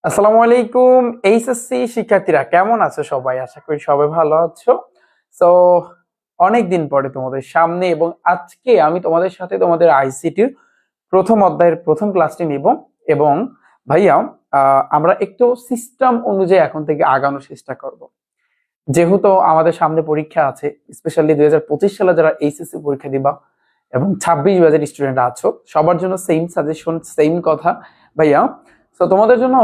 আসসালামু আলাইকুম এইচএসসি শিক্ষার্থীরা কেমন আছো সবাই? আশা করি সবাই ভালো আছো। সো অনেকদিন পরে তোমাদের সামনে এবং আজকে আমি তোমাদের সাথে তোমাদের আইসিটির প্রথম অধ্যায়ের প্রথম ক্লাসটি নিব এবং ভাইয়া আমরা একটু সিস্টেম অনুযায়ী এখন থেকে আগানোর চেষ্টা করব। যেহেতু আমাদের সামনে পরীক্ষা আছে, স্পেশালি 2025 সালে যারা এইচএসসি পরীক্ষা দিবা এবং 26 ব্যাচের স্টুডেন্ট আছো, সবার জন্য সেম সাজেশন, সেম কথা ভাইয়া। তো তোমাদের জন্য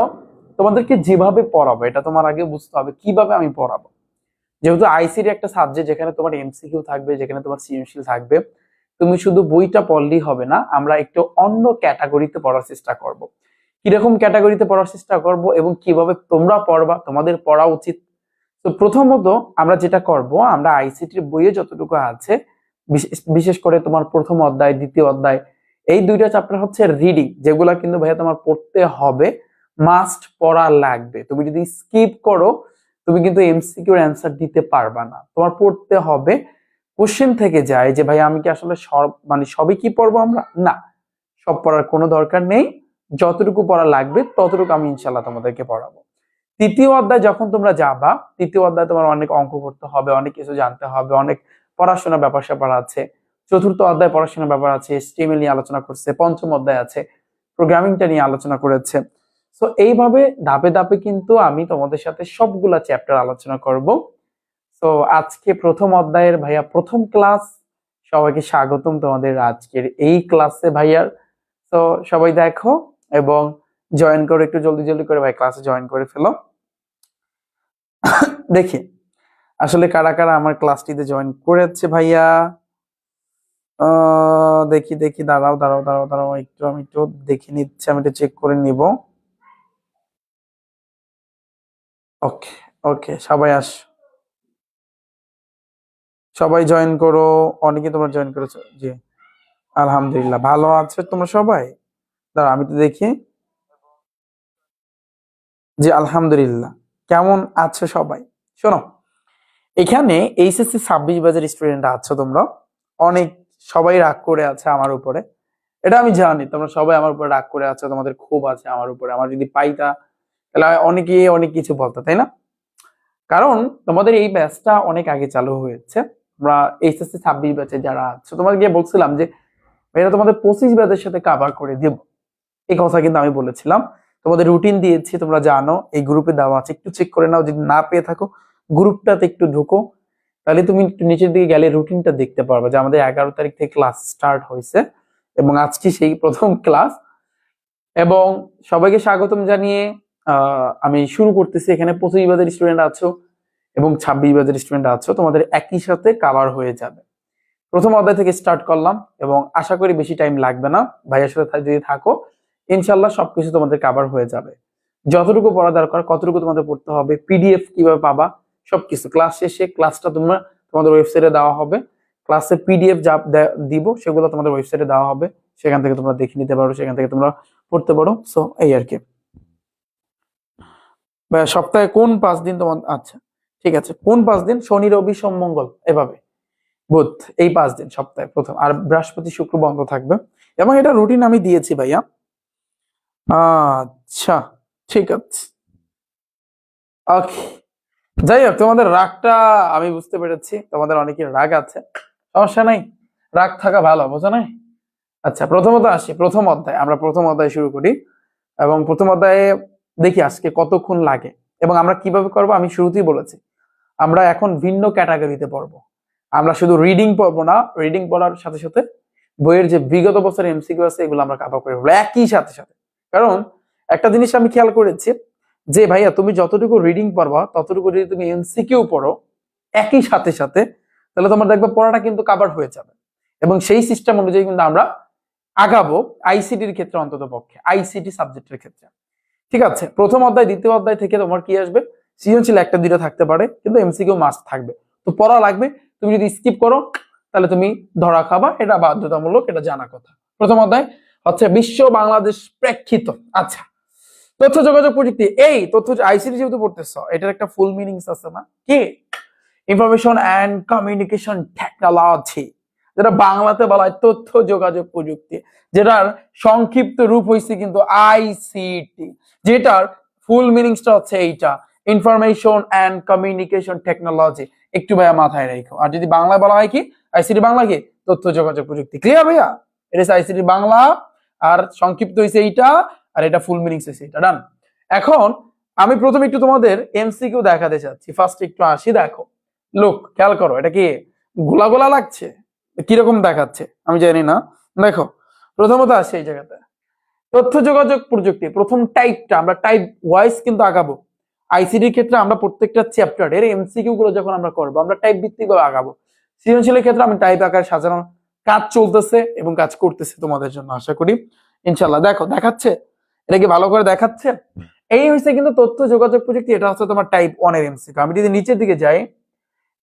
তোমাদেরকে যেভাবে পড়াবো এটা তোমার আগে বুঝতে হবে কিভাবে আমি পড়াবো। যেহেতু আইসিটি একটা সাবজেক্ট যেখানে তোমার এমসিকিউ থাকবে, যেখানে তোমার সৃজনশীল থাকবে, তুমি শুধু বইটা পড়লেই হবে না, আমরা একটু অন্য ক্যাটাগরিতে পড়ার চেষ্টা করব। কিরকম ক্যাটাগরিতে পড়ার চেষ্টা করব এবং কিভাবে তোমরা পড়বা, তোমাদের পড়া উচিত। তো প্রথমত আমরা যেটা করব, আমরা আইসিটির বইয়ে যতটুকু আছে, বিশেষ করে তোমার প্রথম অধ্যায়, দ্বিতীয় অধ্যায়, এই দুইটা চ্যাপ্টার হচ্ছে রিডিং, যেগুলা কিন্তু ভাইয়া তোমার পড়তে হবে, মাস্ট পড়া লাগবে। তুমি যদি স্কিপ করো তুমি কিন্তু এমসিকিউর অ্যান্সার দিতে পারবা না, তোমার পড়তে হবে। কোশ্চেন থেকে যায় যে ভাই আমি কি আসলে সব সবই কি পড়বো আমরা? না, সব পড়ার কোনো দরকার নেই। যতটুকু পড়া লাগবে ততটুকু আমি ইনশাল্লাহ তোমাদেরকে পড়াবো। তৃতীয় অধ্যায় যখন তোমরা যাবা, তৃতীয় অধ্যায় তোমার অনেক অঙ্ক করতে হবে, অনেক কিছু জানতে হবে, অনেক পড়াশোনার ব্যাপার স্যাপার আছে। চতুর্থ অধ্যায় পড়াশোনার ব্যাপার আছে, HTML নিয়ে আলোচনা করছে। পঞ্চম অধ্যায় আছে প্রোগ্রামিংটা নিয়ে আলোচনা করেছে। সো এইভাবে ধাপে ধাপে কিন্তু আমি তোমাদের সাথে সবগুলা চ্যাপ্টার আলোচনা করব। তো আজকে প্রথম অধ্যায়ের ভাইয়া প্রথম ক্লাস, সবাইকে স্বাগতম তোমাদের আজকের এই ক্লাসে ভাইয়ার। তো সবাই দেখো এবং জয়েন করো, একটু জলদি জলদি করে ভাই ক্লাসে জয়েন করে ফেলো। দেখি আসলে কারা কারা আমার ক্লাসটিতে জয়েন করেছে ভাইয়া। দেখি দেখি, দাঁড়াও দাঁড়াও দাঁড়াও দাঁড়াও, আমি একটু দেখে নিচ্ছি, আমি একটু চেক করে নিব। ওকে ওকে, সবাই সবাই জয়েন করো। অনেকে তোমরা জয়েন করেছো, জি আলহামদুলিল্লাহ। ভালো আছে তোমরা সবাই? দাঁড়া আমি তো দেখি। জি আলহামদুলিল্লাহ। কেমন আছো সবাই? শোনো, এখানে এইচএসসি 26 ব্যাচের স্টুডেন্ট আছো তোমরা, অনেক সবাই রাগ করে আছে আমার উপরে। এটা আমি জানি তোমরা সবাই আমার উপরে রাগ করে আছো, তোমাদের ক্ষোভ আছে আমার উপরে। আমার যদি পাইতা তাহলে অনেকে অনেক কিছু বলতো, তাই না? কারণ তোমাদের এই ব্যাচটা অনেক আগে চালু হয়েছে। আমরা এইচএসসি 26 ব্যাচে যারা আছো তোমাদের গিয়ে বলছিলাম যে এটা তোমাদের 25 ব্যাচের সাথে কভার করে দেব, এই কথা কিন্তু আমি বলেছিলাম। তোমাদের রুটিন দিয়েছি, তোমরা জানো, এই গ্রুপে দেওয়া আছে, একটু চেক করে নাও। যদি না পেয়ে থাকো গ্রুপটাতে একটু ঢুকো, তাহলে তুমি একটু নিচের দিকে গেলে রুটিনটা দেখতে পারবে যে আমাদের 11 তারিখ থেকে ক্লাস স্টার্ট হয়েছে এবং আজকে সেই প্রথম ক্লাস। এবং সবাইকে স্বাগতম জানিয়ে আমি শুরু করতেছি। এখানে 25 ব্যাচের স্টুডেন্ট আছো এবং 26 ব্যাচের স্টুডেন্ট আছো, তোমাদের একই সাথে কভার হয়ে যাবে। প্রথম অধ্যায় থেকে স্টার্ট করলাম এবং আশা করি বেশি টাইম লাগবে না। ভাইয়ের সাথে যদি থাকো ইনশাল্লাহ সবকিছু তোমাদের কভার হয়ে যাবে। যতটুকু পড়া দরকার, কতটুকু তোমাদের পড়তে হবে, পিডিএফ কিভাবে পাবা, সবকিছু ক্লাস শেষে, ক্লাসটা তোমরা তোমাদের ওয়েবসাইটে দেওয়া হবে। ক্লাসে পিডিএফ যা দিব সেগুলো তোমাদের ওয়েবসাইটে দেওয়া হবে, সেখান থেকে তোমরা দেখে নিতে পারো, সেখান থেকে তোমরা পড়তে পারো। সো এই আর কি। সপ্তাহে কোন 5 দিন তোমার? আচ্ছা ঠিক আছে, কোন 5 দিন? শনি রবি সোম মঙ্গল এভাবে, বুধ, এই 5 দিন সপ্তাহে প্রথম, আর বৃহস্পতি শুক্র বন্ধ থাকবে। এবং এটা রুটিন আমি দিয়েছি ভাইয়া। আচ্ছা ঠিক আছে, ওকে। যাই হোক, তোমাদের রাগটা আমি বুঝতে পেরেছি, তোমাদের অনেকের রাগ আছে, সমস্যা নাই, রাগ থাকা ভালো, বোঝো নাই? আচ্ছা প্রথমত আসি প্রথম অধ্যায়, আমরা প্রথম অধ্যায় শুরু করি এবং প্রথম অধ্যায়ে দেখি আজকে কতক্ষণ লাগে এবং আমরা কিভাবে করব। আমি শুরুতেই বলেছি আমরা এখন ভিন্ন ক্যাটাগরিতে পড়বো। আমরা শুধু রিডিং পড়বো না, রিডিং পড়ার সাথে সাথে বইয়ের যে বিগত বছরের এমসিকিউ আছে এগুলো আমরা কভার করে ফেলবো একই সাথে সাথে। কারণ একটা জিনিস আমি খেয়াল করেছি যে ভাইয়া তুমি যতটুকু রিডিং পড়বা ততটুকু যদি তুমি এমসিকিউ পড়ো একই সাথে সাথে, তাহলে তোমার দেখবে পড়াটা কিন্তু কভার হয়ে যাবে। এবং সেই সিস্টেম অনুযায়ী কিন্তু আমরা আগাবো আইসিটির ক্ষেত্রে, অন্তত পক্ষে আইসিটি সাবজেক্টের ক্ষেত্রে। ঠিক আছে, প্রথম অধ্যায় দ্বিতীয় অধ্যায় থেকে তোমার কি আসবে? সৃজনশীল একটা দুইটা থাকতে পারে, কিন্তু এমসিকিউ মাস্ট থাকবে। তো পড়া লাগবে, তুমি যদি স্কিপ করো তাহলে তুমি ধরা খাবা, এটা বাধ্যতামূলক, এটা জানা কথা। প্রথম অধ্যায় হচ্ছে বিশ্ব বাংলাদেশ প্রেক্ষিত। আচ্ছা, তথ্য যোগাযোগ প্রযুক্তি, এই তথ্য আইসিটি যেহেতু পড়তেছ এটার একটা ফুল মিনিংস আছে না কি? ইনফরমেশন অ্যান্ড কমিউনিকেশন টেকনোলজি, যেটা বাংলাতে বলা হয় তথ্য যোগাযোগ প্রযুক্তি, যেটার সংক্ষিপ্ত রূপ হয়েছে কিন্তু আইসিটি, যেটার ফুল মিনিংসটা হচ্ছে এইটা, ইনফরমেশন এন্ড কমিউনিকেশন টেকনোলজি। একটু ভাইয়া মাথায় রাখো। আর যদি বাংলা বলা হয় কি, আইসিটি বাংলা কি, তথ্য যোগাযোগ প্রযুক্তি। ক্লিয়ার ভাইয়া? এটা আইসিটি বাংলা, আর সংক্ষিপ্ত হয়েছে এইটা, আর এটা ফুল মিনিংস হয়েছে এটা। ডান। এখন আমি প্রথমে একটু তোমাদের এমসিকিউ দেখাতে চাচ্ছি। ফার্স্ট একটু আসি, দেখো লুক, খেয়াল করো, এটা কি গোলা গোলা লাগছে, কিরকম দেখাচ্ছে আমি জানি না। দেখো প্রথমত আসি এই জায়গাতে, তথ্য যোগাযোগ প্রযুক্তি প্রথম টাইপটা আমরা টাইপ ওয়াইজ কিন্তু আগাবো। আইসিডির ক্ষেত্রে আমরা প্রত্যেকটা চ্যাপ্টারের এমসিকিউ গুলো যখন আমরা করবো আমরা টাইপ ভিত্তিক আগাবো। সৃজনশীলের ক্ষেত্রে আমি টাইপ আকারে সাজানোর কাজ চলতেছে এবং কাজ করতেছে তোমাদের জন্য, আশা করি ইনশাল্লাহ। দেখো দেখাচ্ছে, এটা কি ভালো করে দেখাচ্ছে? এই হচ্ছে কিন্তু তথ্য যোগাযোগ প্রযুক্তি, এটা হচ্ছে তোমার টাইপ 1 এর এমসিকিউ। আমি যদি নিচের দিকে যাই,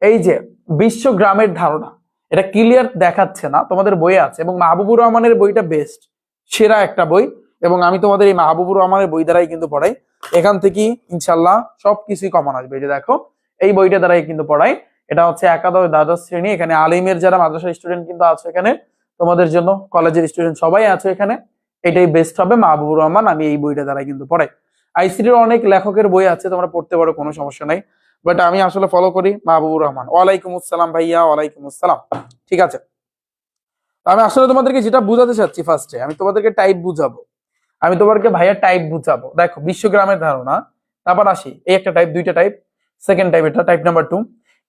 এই যে বিশ্বগ্রামের ধারণা, এটা ক্লিয়ার দেখাচ্ছে না, তোমাদের বইয়ে আছে, এবং মাহবুবুর রহমানের বইটা বেস্ট, সেরা একটা বই, এবং আমি তোমাদের এই মাহবুবুর রহমানের বই দ্বারাই কিন্তু পড়াই। এখান থেকে ইনশাল্লাহ সবকিছুই কমন আসবে। এই যে দেখো, এই বইটা দ্বারাই কিন্তু পড়াই। এটা হচ্ছে একাদশ দ্বাদশ শ্রেণী, এখানে আলিমের যারা মাদ্রাসার স্টুডেন্ট কিন্তু আছে এখানে, তোমাদের জন্য কলেজের স্টুডেন্ট সবাই আছে এখানে, এটাই বেস্ট হবে। মাহবুবুর রহমান, আমি এই বইটা দ্বারাই কিন্তু পড়াই। আইসিটির অনেক লেখকের বই আছে, তোমরা পড়তে পারো, কোনো সমস্যা নাই, বাট আমি আসলে ফলো করি মাহবুবুর রহমান। ওয়ালাইকুম আসসালাম ভাইয়া, ওয়ালাইকুম আসসালাম। ঠিক আছে, আমি আসলে তোমাদেরকে যেটা বুঝাতে চাচ্ছি, ফার্স্টে আমি তোমাদেরকে টাইপ বুঝাবো, আমি তোমাদেরকে ভাইয়া টাইপ বুঝাবো। দেখো বিশ্বগ্রামের ধারণা, তারপর আসি এই একটা টাইপ, দুইটা টাইপ, সেকেন্ড টাইপ এটা টাইপ নাম্বার 2,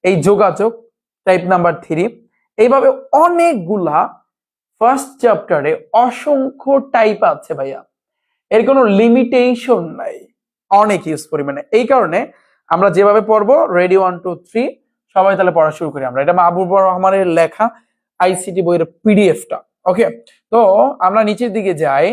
এই যোগাযোগ টাইপ নাম্বার 3, এইভাবে অনেকগুলা ফার্স্ট চ্যাপ্টারে অসংখ্য টাইপ আছে ভাইয়া, এর কোনো লিমিটেশন নাই, অনেক ইউজ পরিমাণে। এই কারণে আমরা যেভাবে পড়বো, রেডি 1 2 3 সবাই তাহলে পড়া শুরু করি আমরা। এটা মাহবুবুর রহমানের লেখা আইসিটি বইয়ের পিডিএফটা। ওকে, তো আমরা নিচের দিকে যাই,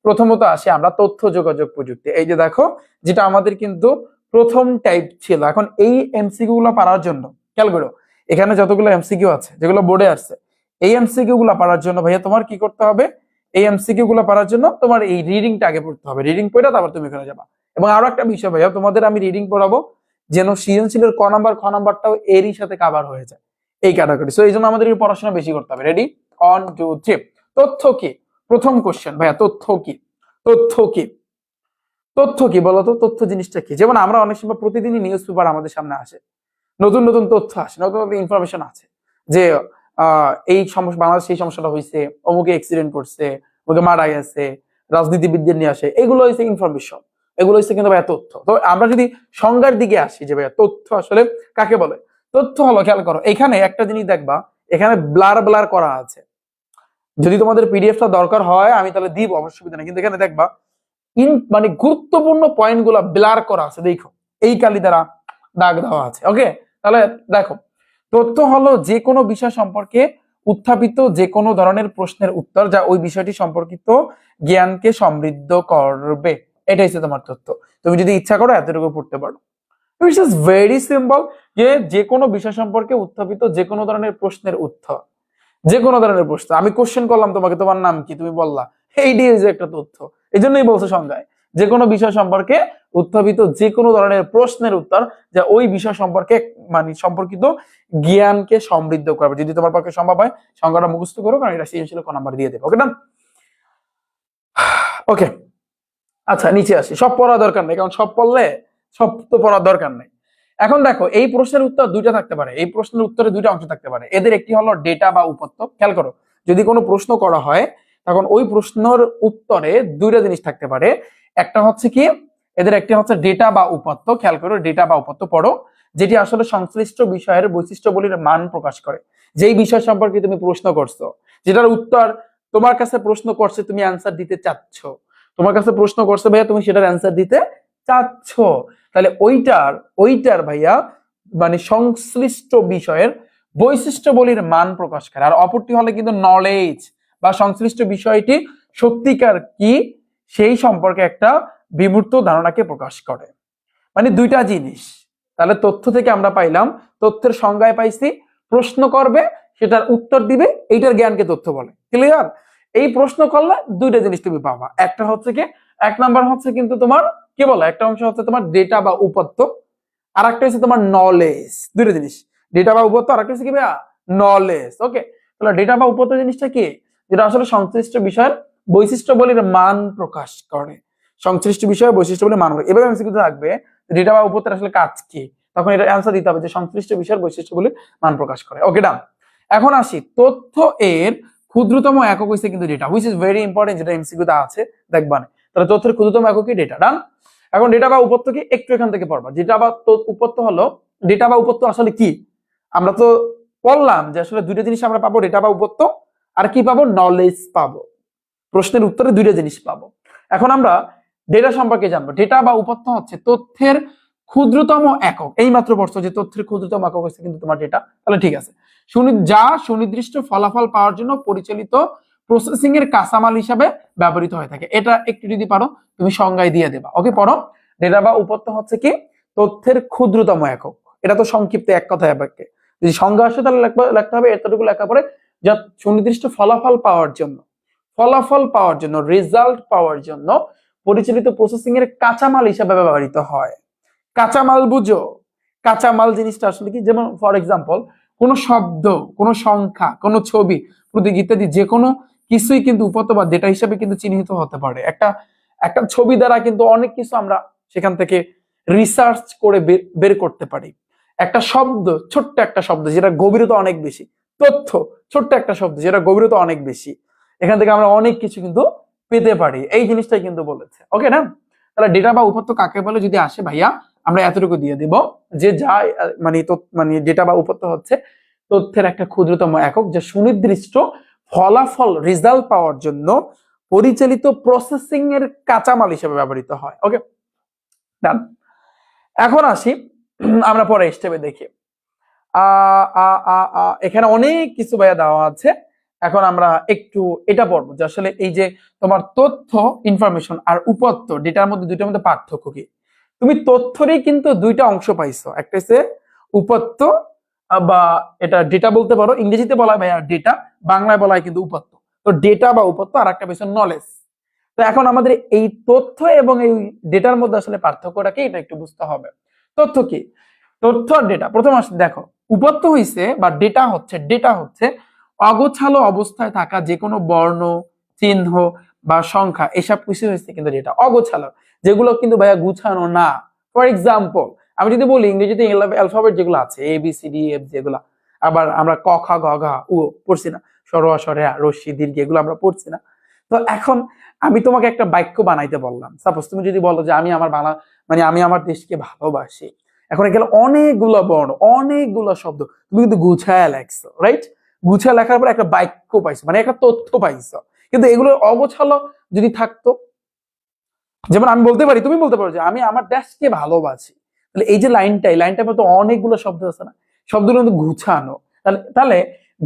প্রথমত আসি আমরা তথ্য যোগাযোগ প্রযুক্তি। এই যে দেখো, যেটা আমাদের কিন্তু প্রথম টাইপ ছিল। এখন এই এমসিকিউ গুলো পারার জন্য খেয়াল করো, এখানে যতগুলো এমসিকিউ আছে যেগুলো বোর্ডে আসছে, এই এমসিকিউ গুলো পারার জন্য ভাইয়া তোমার কি করতে হবে? এই এমসিকিউ গুলো পারার জন্য তোমার এই রিডিংটা আগে পড়তে হবে। রিডিং পড়ে তারপর তুমি এখানে যাবা। এবং আরো একটা বিষয় ভাইয়া, তোমাদের আমি রিডিং পড়াবো যেন সৃজনশীলের ক নাম্বার খ নাম্বারটাও এরই সাথে কভার হয়ে যায়, এই ক্যাটাগরি। সো এই জন্য আমাদের পড়াশোনা বেশি করতে হবে। রেডি 1 2 3। তথ্য কি? প্রথম কোশ্চেন ভাইয়া, তথ্য কি? তথ্য কি? তথ্য কি বলতো? তথ্য জিনিসটা কি? যেমন আমরা অনেক সময় প্রতিদিনই নিউজ পেপার আমাদের সামনে আসে, নতুন নতুন তথ্য আসে, নতুন নতুন ইনফরমেশন আছে যে এই সমস্যা, বাংলাদেশে এই সমস্যাটা হয়েছে, অমুকে অ্যাক্সিডেন্ট করছে, ওকে মারা গেছে, রাজনীতিবিদদের নিয়ে আসে, এগুলো হচ্ছে ইনফরমেশন, এগুলো হচ্ছে কিন্তু ভাইয়া তথ্য। তো আমরা যদি সংজ্ঞার দিকে আসি যে ভাইয়া তথ্য আসলে কাকে বলে, তথ্য হলো, খেয়াল করো এখানে একটা জিনিস দেখবা, এখানে ব্লার ব্লার করা আছে। যদি তোমাদের পিডিএফটা দরকার হয় আমি তাহলে দিব, অসুবিধা নেই, কিন্তু এখানে দেখবা মানে গুরুত্বপূর্ণ পয়েন্ট গুলা ব্লার করা আছে, দেখো এই কালি দ্বারা দাগ দেওয়া আছে। ওকে, তাহলে দেখো, তথ্য হলো যে কোনো বিষয় সম্পর্কে উত্থাপিত যে কোনো ধরনের প্রশ্নের উত্তর, যা ওই বিষয়টি সম্পর্কিত জ্ঞানকে সমৃদ্ধ করবে, এটাই হচ্ছে তোমার তথ্য। তুমি যদি ইচ্ছা করো এতটুকু পড়তে পারো। ইটস ইজ ভেরি সিম্পল, যে কোনো বিষয় সম্পর্কে উত্থাপিত যে কোনো ধরনের প্রশ্নের উত্তর, যে কোনো ধরনের প্রশ্ন। আমি কোশ্চেন করলাম তোমাকে, তোমার নাম কি, তুমি বললা, এইটি যে একটা তথ্য। এই জন্যই বলছে সংজ্ঞায়, যে কোনো বিষয় সম্পর্কে উত্থাপিত যে কোনো ধরনের প্রশ্নের উত্তর, যা ওই বিষয় সম্পর্কে মানে সম্পর্কিত জ্ঞানকে সমৃদ্ধ করবে। যদি তোমার পক্ষে সম্ভব হয় সংজ্ঞাটা মুখস্থ করো, কারণ এটা সৃজনশীল ক নাম্বার দিয়ে দেবে। ওকে না? ওকে, আচ্ছা নিচে আসি। সব পড়া দরকার নেই, কারণ সব পড়লে সব তো পড়ার দরকার নেই। এখন দেখো, এই প্রশ্নের উত্তর দুইটা থাকতে পারে, এই প্রশ্নের উত্তরে দুইটা অংশ থাকতে পারে। এদের একটি হলো ডেটা বা উপাত্ত। খেয়াল করো, যদি কোনো প্রশ্ন করা হয় তখন ওই প্রশ্নের উত্তরে দুইটা জিনিস থাকতে পারে। একটা হচ্ছে কি, এদের একটি হচ্ছে ডেটা বা উপাত্ত। খেয়াল করো, ডেটা বা উপাত্ত পড়ো, যেটি আসলে সংশ্লিষ্ট বিষয়ের বৈশিষ্ট্যগুলির মান প্রকাশ করে। যেই বিষয় সম্পর্কে তুমি প্রশ্ন করছো, যেটার উত্তর তোমার কাছে প্রশ্ন করছে, তুমি অ্যান্সার দিতে চাচ্ছ, তোমার কাছে প্রশ্ন করছে ভাইয়া, তুমি সেটার অ্যান্সার দিতে চাচ্ছ, তাহলে ওইটার ভাইয়া মানে সংশ্লিষ্ট বিষয়ের বৈশিষ্ট্যবলীর মান প্রকাশ করে। আর অপরটি হলে কিন্তু নলেজ বা সংশ্লিষ্ট বিষয়টি সত্যিকার কি সেই সম্পর্কে একটা বিমূর্ত ধারণাকে প্রকাশ করে। মানে দুইটা জিনিস। তাহলে তথ্য থেকে আমরা পাইলাম, তথ্যের সংজ্ঞায় পাইছি, প্রশ্ন করবে সেটার উত্তর দিবে, এইটার জ্ঞানকে তথ্য বলে। ক্লিয়ার? এই প্রশ্ন করলে দুইটা জিনিস তুমি পাবা। একটা হচ্ছে কি, এক নাম্বার হচ্ছে কিন্তু তোমার কি বলে, একটা অংশ হচ্ছে তোমার ডেটা বা উপাত্ত, আর একটা হচ্ছে তোমার নলেজ। দুইটা জিনিস, ডেটা বা উপাত্ত, আর একটা হচ্ছে কি ভাইয়া নলেজ। ওকে, তাহলে ডেটা বা উপাত্ত জিনিসটা কি, যেটা আসলে সংশ্লিষ্ট বিষয়ের বৈশিষ্ট্যবলীর মান প্রকাশ করে। সংশ্লিষ্ট বিষয় বৈশিষ্ট্য বলে মান প্রকাশ। এভাবে এমসিকিউ থাকবে ডেটা বা উপত্যকার আসলে কাজ কি, তখন এটা অ্যান্সার দিতে হবে যে সংশ্লিষ্ট বিষয়ের বৈশিষ্ট্য বলে মান প্রকাশ করে। ওকে ডান। এখন আসি তথ্য এর ক্ষুদ্রতম একক হইছে কিন্তু data, which is very important, যেটা এমসিকিউ তে আছে দেখবা না। তাহলে তথ্যের ক্ষুদ্রতম একক কি? ডেটা। ডান। এখন ডেটা বা উপত্য কি একটু এখান থেকে পড়বা। ডেটা বা উপত্য হলো, ডেটা বা উপত্য আসলে কি আমরা তো বললাম যে আসলে দুইটা জিনিস আমরা পাবো, ডেটা বা উপত্য, আর কি পাবো? নলেজ পাবো। প্রশ্নের উত্তরে দুইটা জিনিস পাবো। এখন আমরা ডেটা সম্পর্কে জানবো। ডেটা বা উপত্য হচ্ছে তথ্যের ক্ষুদ্রতম একক। এই মাত্র পড়ছো যে তথ্যের ক্ষুদ্রতম একক হচ্ছে কিন্তু তোমার ডেটা, তাহলে ঠিক আছে। যা সুনির্দিষ্ট ফলাফল পাওয়ার জন্য পরিচালিত প্রসেসিং এর কাঁচামাল হিসাবে ব্যবহৃত হয়ে থাকে। এটা একটু যদি পারো তুমি সংজ্ঞায় দিয়ে দেবা। ওকে পড়ো। ডেটা বা উপত্য হচ্ছে কি? তথ্যের ক্ষুদ্রতম একক। এটা তো সংক্ষিপ্ত এক কথায় ব্যাখ্যা। যদি সংজ্ঞা আসে তাহলে লিখতে হবে এতটুকু লেখা পরে, যা সুনির্দিষ্ট ফলাফল পাওয়ার জন্য রেজাল্ট পাওয়ার জন্য পরিচালিত প্রসেসিং এর কাঁচামাল হিসাবে ব্যবহৃত হয়। কাঁচামাল বুঝো? কাঁচামাল জিনিসটা আসলে কি? যেমন ফর এক্সাম্পল কোন শব্দ, কোন সংখ্যা, কোন ছবি, প্রতীক ইত্যাদি যে কোনো কিছুই কিন্তু উপত্য বা ডেটা হিসাবে কিন্তু চিহ্নিত হতে পারে। একটা ছবি দ্বারা কিন্তু অনেক কিছু আমরা সেখান থেকে রিসার্চ করে বের করতে পারি। একটা শব্দ, ছোট্ট একটা শব্দ যেটা গভীরতা অনেক বেশি, তথ্য ছোট্ট একটা শব্দ যেটা গভীরতা অনেক বেশি, এখান থেকে আমরা অনেক কিছু কিন্তু পেতে পারি। এই জিনিসটাই কিন্তু বলেছে। ওকে না? তাহলে ডেটা বা উপত্য কাকে বলে যদি আসে ভাইয়া, আমরা এতটুকু দিয়ে দিব যে যা মানে ডেটা বা উপত্য হচ্ছে তথ্যের একটা ক্ষুদ্রতম একক, যা সুনির্দিষ্ট ফলাফল রেজাল্ট পাওয়ার জন্য পরিচালিত প্রসেসিং এর কাঁচামাল হিসেবে ব্যবহৃত হয়। ওকে ডান। এখন আসি আমরা পরে স্টেপে দেখি। এখানে অনেক কিছু ভাইয়া দেওয়া আছে। এখন আমরা একটু এটা পড়বো যে আসলে এই যে তোমার তথ্য ইনফরমেশন আর উপত্য ডেটার মধ্যে দুইটার মধ্যে পার্থক্য কি। তুমি তথ্যরই কিন্তু দুইটা অংশ পাইছো, একটা হচ্ছে উপত্য বা এটা ডেটা বলতে পারো, ইংরেজিতে বলা হয় ভাইয়া ডেটা, বাংলায় বলা হয় কিন্তু উপত্য। তো ডেটা বা উপত্য, আর একটা বিষয় নলেজ। তো এখন আমাদের এই তথ্য এবং এই ডেটার মধ্যে আসলে পার্থক্যটা কি এটা একটু বুঝতে হবে। তথ্য কি? তথ্য আর ডেটা। প্রথম আসলে দেখো, উপত্য হইছে বা ডেটা হচ্ছে অগোছালো অবস্থায় থাকা যে কোনো বর্ণ, চিহ্ন বা সংখ্যা, এসব কিছু হচ্ছে কিন্তু ডেটা। অগোছালো যেগুলো কিন্তু ভাইয়া গুছানো না। ফর এক্সাম্পল আমি যদি বলি ইংরেজিতে অ্যালফাবেট যেগুলো আছে A B C D F, যেগুলো আবার আমরা ক খ গ ঘ উ পড়ছি না, স্বর স্বরে রস্যি দীর্ঘ, এগুলো আমরা পড়ছি না। তো এখন আমি তোমাকে একটা বাক্য বানাইতে বললাম। সাপোজ তুমি যদি বলো যে আমি আমার দেশকে ভালোবাসি, এখন এখানে অনেকগুলো বর্ণ, অনেকগুলো শব্দ, তুমি কিন্তু গুছায় লেখছো, রাইট? গুছায় লেখার পর একটা বাক্য পাইছো, মানে একটা তথ্য পাইছো। কিন্তু এগুলো অগোছালো যদি থাকতো, যেমন আমি বলতে পারি, তুমি বলতে পারো যে আমি আমার দেশকে ভালোবাসি, তাহলে এই যে লাইনটার মধ্যে অনেকগুলো শব্দ আছে না, শব্দগুলো কিন্তু গুছানো। তাহলে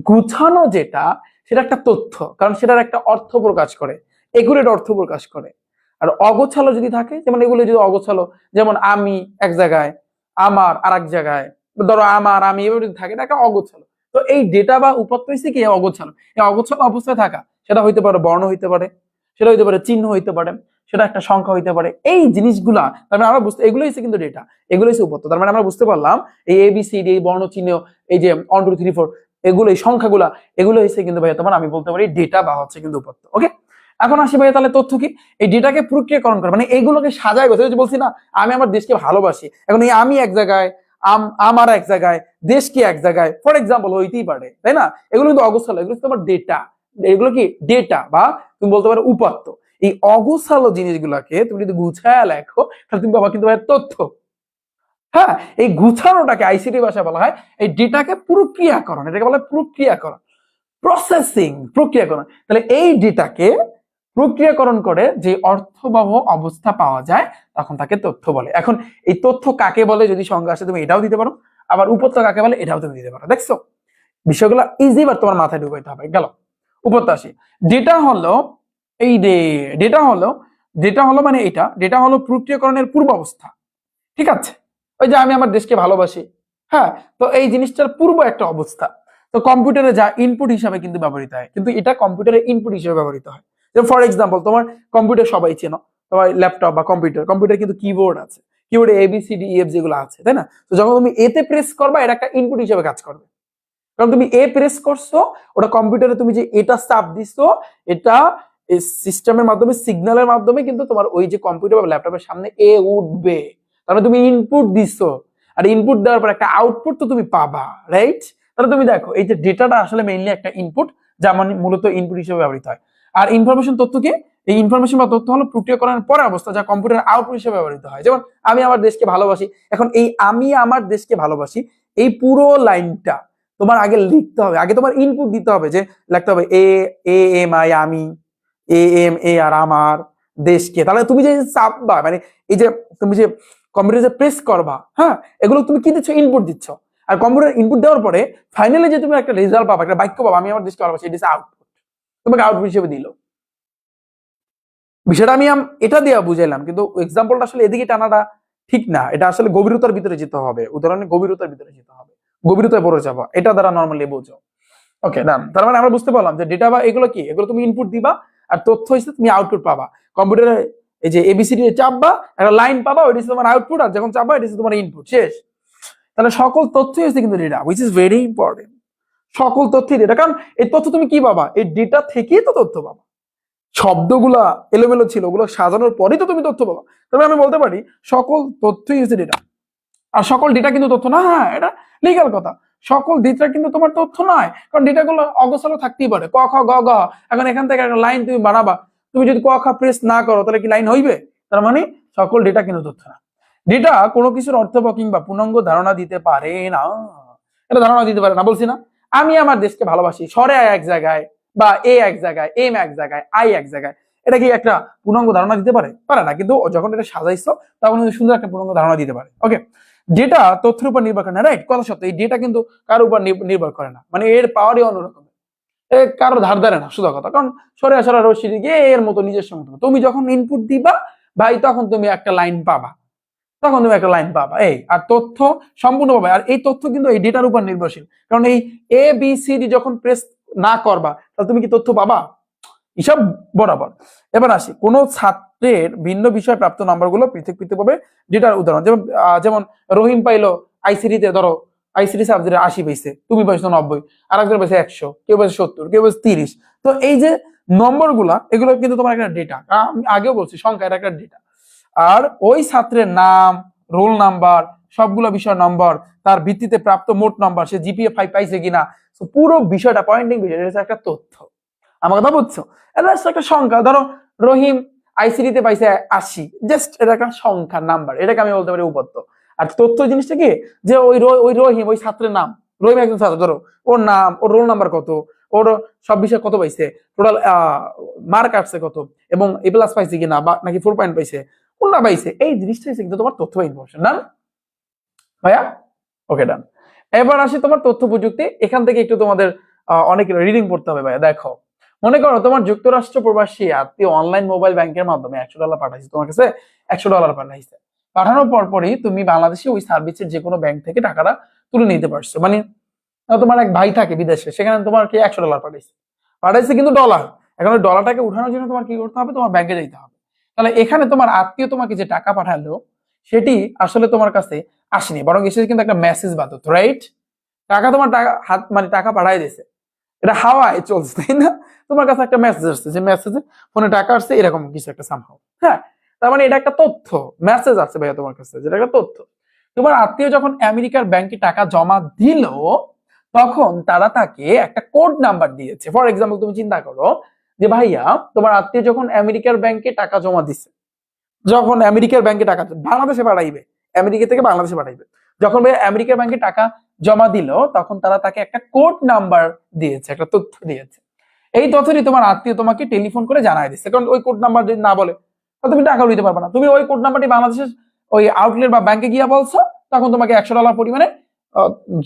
গুছানো যেটা, সেটা একটা তথ্য, কারণ সেটার একটা অর্থ প্রকাশ করে, একুরেট অর্থ প্রকাশ করে। আর অগোছালো যদি থাকে, যেমন এগুলো যদি অগোছালো, যেমন আমি এক জায়গায়, আমার আর এক জায়গায়, ধরো আমি এভাবে যদি থাকে, এটা একটা অগোছালো। তো এই ডেটা বা উপত্য হচ্ছে কি অগোছালো। এই অগোছালো অবস্থায় থাকা, সেটা হইতে পারে বর্ণ হইতে পারে, সেটা হইতে পারে চিহ্ন হইতে পারে, সেটা একটা সংখ্যা হইতে পারে। এই জিনিসগুলা তার মানে আমরা বুঝতে, এগুলো হচ্ছে কিন্তু ডেটা, এগুলো হচ্ছে উপত্য। তার মানে আমরা বুঝতে পারলাম এই এবিসিডি, এই বর্ণ চিহ্ন, এই যে 1 2 3 4, এগুলো এই সংখ্যাগুলা, এগুলো হচ্ছে কিন্তু ভাইয়া তোমার, আমি বলতে পারি ডেটা বা হচ্ছে কিন্তু উপত্য। ওকে, এখন আসি ভাইয়া তাহলে তথ্য কি? এই ডেটাকে প্রক্রিয়াকরণ করে, মানে এইগুলোকে সাজায় গেছে। বলছি না আমি আমার দেশকে ভালোবাসি, এখন এই আমি এক জায়গায়, আমার এক জায়গায়, দেশ কি এক জায়গায়, ফর এক্সাম্পল হইতেই পারে, তাই না? এগুলো কিন্তু অগোছালো, এগুলো তোমার ডেটা। এগুলো কি ডেটা বা তুমি বলতে পারো উপাত্ত। এই অগোছালো জিনিসগুলোকে তুমি যদি গুছায় লেখো, তাহলে তুমি বাবা কিন্তু তথ্য। হ্যাঁ, এই গুছানোটাকে আইসিটি ভাষায় বলা হয় এই ডেটাকে প্রক্রিয়াকরণ, এটাকে বলা হয় প্রক্রিয়াকরণ, প্রসেসিং, প্রক্রিয়াকরণ। তাহলে এই ডেটাকে প্রক্রিয়াকরণ করে যে অর্থবহ অবস্থা পাওয়া যায়, তখন তাকে তথ্য বলে। এখন এই তথ্য কাকে বলে যদি সংজ্ঞা আসে, তুমি এটাও দিতে পারো, আবার উপত্য কাকে বলে এটাও তুমি দিতে পারো। দেখছো বিষয়গুলো ইজি, বার তোমার মাথায় ঢুকাইতে হবে। গেল উপত্য আসি। ডেটা হলো এই ডেটা হলো মানে ডেটা হলো প্রক্রিয়াকরণের পূর্ব অবস্থা। ঠিক আছে, ওই যে আমি আমার দেশকে ভালোবাসি, হ্যাঁ, তো এই জিনিসটার পূর্ব একটা অবস্থা। তো কম্পিউটারে যা ইনপুট হিসাবে কিন্তু ব্যবহৃত হয়, কিন্তু এটা কম্পিউটারের ইনপুট হিসেবে ব্যবহৃত হয়। যেমন ফর এক্সাম্পল তোমার কম্পিউটার সবাই চেনো, তোমার ল্যাপটপ বা কম্পিউটার কিন্তু কিবোর্ড আছে, কিবোর্ডে ABCDEF যেগুলো আছে, তাই না? তো যখন তুমি এতে প্রেস করবা, এটা একটা ইনপুট হিসেবে কাজ করবে, কারণ তুমি এ প্রেস করছো, ওটা কম্পিউটারে তুমি যে এটা চাপ দিছো, এটা এই সিস্টেমের মাধ্যমে, সিগন্যালের মাধ্যমে কিন্তু তোমার ওই যে কম্পিউটার বা ল্যাপটপের সামনে এ উঠবে। তাহলে তুমি ইনপুট দিছো, আর ইনপুট দেওয়ার পর একটা আউটপুট তো তুমি পাবা, রাইট? তাহলে তুমি দেখো এই যে ডেটাটা আসলে মেইনলি একটা ইনপুট, যা মানে মূলত ইনপুট হিসেবে ব্যবহৃত হয়। আর ইনফরমেশন তথ্য কি? এই ইনফরমেশন বা তথ্য হলো প্রক্রিয়াকরণের পরে অবস্থা, যা কম্পিউটার আউটপুট হিসেবে ব্যবহৃত হয়। যেমন আমি আমার দেশকে ভালোবাসি, এখন এই আমি আমার দেশকে ভালোবাসি এই পুরো লাইনটা তোমার আগে লিখতে হবে, আগে তোমার ইনপুট দিতে হবে, যে লিখতে হবে এ এ এম আই আমি, এ এম এ আর আমার দেশকে। তাহলে তুমি যে চাপবা, মানে এই যে তুমি যে কম্পিউটার যে প্রেস করবা, হ্যাঁ, এগুলো তুমি কি দিচ্ছ? ইনপুট দিচ্ছ। আর কম্পিউটার ইনপুট দেওয়ার পরে ফাইনালি যে তুমি একটা রেজাল্ট পাবা, একটা বাক্য পাবা, আমি আমার দেশকে ভালোবাসি, এটা আউটপুট, তোমাকে আউটপুট হিসেবে দিল। বিষয়টা আমি এটা দিয়ে বুঝাইলাম, কিন্তু এক্সাম্পলটা আসলে এদিকে টানাটা ঠিক না। এটা আসলে গভীরতার ভিতরে যেতে হবে, উদাহরণে গভীরতার ভিতরে যেতে হবে, গভীরতায় পড়ে যাবো, এটা দ্বারা নর্মালি বোঝো। ওকে, ডান। তার মানে আমরা বুঝতে পারলাম যে ডেটা বা এগুলো কি, এগুলো তুমি ইনপুট দিবা, আর তথ্য হিসেবে তুমি আউটপুট পাবা। কম্পিউটারে এই যে এবিসিডি চাপবা, একটা লাইন পাবা, ওইটা হচ্ছে তোমার আউটপুট, আর যখন চাপবা এটা হচ্ছে তোমার ইনপুট, শেষ। তাহলে সকল তথ্য হচ্ছে কিন্তু data, which is very important. সকল তথ্যই ডেটা, কারণ এই তথ্য তুমি কি পাবা? এই ডেটা থেকেই তো তথ্য পাবা। শব্দগুলা এলোমেলো ছিল, ওগুলো সাজানোর পরেই তো তুমি তথ্য পাবা। তবে আমি বলতে পারি সকল তথ্যই হচ্ছে ডেটা। আর সকল ডেটা কিন্তু তথ্য না, হ্যাঁ, এটা লিগ্যাল কথা। সকল ডেটা কিন্তু তোমার তথ্য নয়, কারণ ডেটাগুলো অগোছালো থাকতেই পারে, ক খ গ ঘ। এখন এখান থেকে একটা লাইন তুমি বানাবা, তুমি যদি ক খ প্রেস না করো তাহলে কি লাইন হইবে? তার মানে সকল ডেটা কিন্তু তথ্য না। ডেটা কোনো কিছুর অর্থ কিংবা পূর্ণাঙ্গ ধারণা দিতে পারে না। এটা ধারণা দিতে পারে না, বলছি না? আমি আমার দেশকে ভালোবাসি, সরে এক জায়গায়, বা এ এক জায়গায়, এম এক জায়গায়, আই এক জায়গায়, এটা কি একটা পূর্ণাঙ্গ ধারণা দিতে পারে? পারে না। কিন্তু যখন এটা সাজাইছো তখন সুন্দর একটা পূর্ণাঙ্গ ধারণা দিতে পারে। ওকে, ডেটা তথ্যের উপর নির্ভর করে না, রাইট? কথা সত্য, এই ডেটা কিন্তু কারোর উপর নির্ভর করে না, মানে এর পাওয়ারই অন্যরকম। কারো ধার ধারে না, শুধু কথা। কারণ সরে আসা রশি গিয়ে এর মতো নিজস্ব মতো, তুমি যখন ইনপুট দিবা ভাই, তখন তুমি একটা লাইন পাবা, তখন তুমি একটা লাইন পাবা। এই আর তথ্য সম্পূর্ণ পাবে, আর এই তথ্য কিন্তু এই ডেটার উপর নির্ভরশীল। কারণ এই এ বি সি ডি যখন প্রেস না করবা, তাহলে তুমি কি তথ্য পাবা? হিসাব বরাবর। এবার আসি, কোন ছাত্রের ভিন্ন বিষয় প্রাপ্ত নাম্বারগুলো পৃথক পৃথক ভাবে ডেটার উদাহরণ। যেমন রহিম পাইলো আইসিডিতে, ধরো আইসিডি সাবজেক্টে 80 পাইছে, তুমি পাইছো 90, আর একজন পাইছে 100, কেউ পাইছে 70, কেউ পাইছে 30। তো এই যে নম্বরগুলা, এগুলো কিন্তু তোমার একটা ডেটা। আমি আগেও বলছি, সংখ্যা এটা একটা ডেটা। আর ওই ছাত্রের নাম, রোল নাম্বার, সবগুলো বিষয় নম্বর, তার ভিত্তিতে প্রাপ্ত মোট নাম্বার, সে জিপিএ 5 পাইছে কিনা, পুরো বিষয়টা পয়েন্টিং বিষয়, এটা একটা তথ্য। আমার কথা বুঝছো? এটা একটা সংখ্যা। ধরো রহিম আইসিডিতে পাইছে 80, জাস্ট এটা একটা সংখ্যা, নাম্বার, এটাকে আমি বলতে পারি উপাত্ত। আর তথ্য জিনিসটা কি, যে ওই রহিম, ওই ছাত্রের নাম, রহিম একজন ছাত্র, ধরো ওর নাম, ওর রোল নাম্বার কত, ওর সব বিষয় কত পাইছে, টোটাল মার্ক আসছে কত, এবং এ প্লাস পাইছে কিনা, বা নাকি 4 পয়েন্ট পাইছে, কোনটা পাইছে, এই জিনিসটা হচ্ছে কিন্তু তোমার তথ্য বা ইনফরমেশন। ডান ভাইয়া? ওকে, ডান। এবার আসি তোমার তথ্য প্রযুক্তি। এখান থেকে একটু তোমাদের অনেক রিডিং পড়তে হবে ভাইয়া। দেখো, মনে করো তোমার যুক্তরাষ্ট্র প্রবাসী আত্মীয় অনলাইন মোবাইল ব্যাংকের মাধ্যমে $100 পাঠাইছে তোমার কাছে, $100 পাঠাইছে। পাঠানোর পরপরই তুমি বাংলাদেশে ওই সার্ভিসের যে কোনো ব্যাংক থেকে টাকাটা তুলে নিতে পারছো। মানে তোমার এক ভাই থাকে বিদেশে, সেখানে তোমার কি $100 পাঠাইছে, পাঠাইছে কিন্তু ডলার। এখন ওই ডলারটাকে উঠানোর জন্য তোমার কি করতে হবে? তোমার ব্যাংকে যেতে হবে। তাহলে এখানে তোমার আত্মীয় তোমাকে যে টাকা পাঠালো, সেটি আসলে তোমার কাছে আসেনি, বরং এসেছে কিন্তু একটা মেসেজ বাদত, রাইট? টাকা তোমার টাকা হাত, মানে টাকা পাঠাই দিয়েছে, এটা হাওয়ায় চলছে, তাই না? তোমার কাছে একটা মেসেজ আসছে, যে মেসেজে ফোনে টাকা আসছে, এরকম কিছু একটা সামহাও, হ্যাঁ। তার মানে এটা একটা তথ্য, মেসেজ আসছে ভাইয়া তোমার কাছে, যেটা একটা তথ্য। তোমার আত্মীয় যখন আমেরিকার ব্যাংকে টাকা জমা দিল, তখন তারা তাকে একটা কোড নাম্বার দিয়েছে। ফর এক্সাম্পল, তুমি চিন্তা করো যে ভাইয়া, তোমার আত্মীয় যখন আমেরিকার ব্যাংকে টাকা জমা দিছে, যখন আমেরিকার ব্যাংকে টাকা বাংলাদেশে পাঠাইবে, আমেরিকা থেকে বাংলাদেশে পাঠাইবে, যখন ভাই আমেরিকার ব্যাংকে টাকা জমা দিল, তখন তারা তাকে একটা কোড নাম্বার দিয়েছে, একটা তথ্য দিয়েছে। এই তথ্যটি তোমার আত্মীয় তোমাকে টেলিফোন করে জানাই দিচ্ছে, কারণ ওই কোড নাম্বার যদি না বলে তাহলে তুমি টাকা নিতে পারবে না। তুমি ওই কোড নাম্বারটি বাংলাদেশের ওই আউটলেট বা ব্যাংকে গিয়ে বলছো, তখন তোমাকে $100 পরিমাণে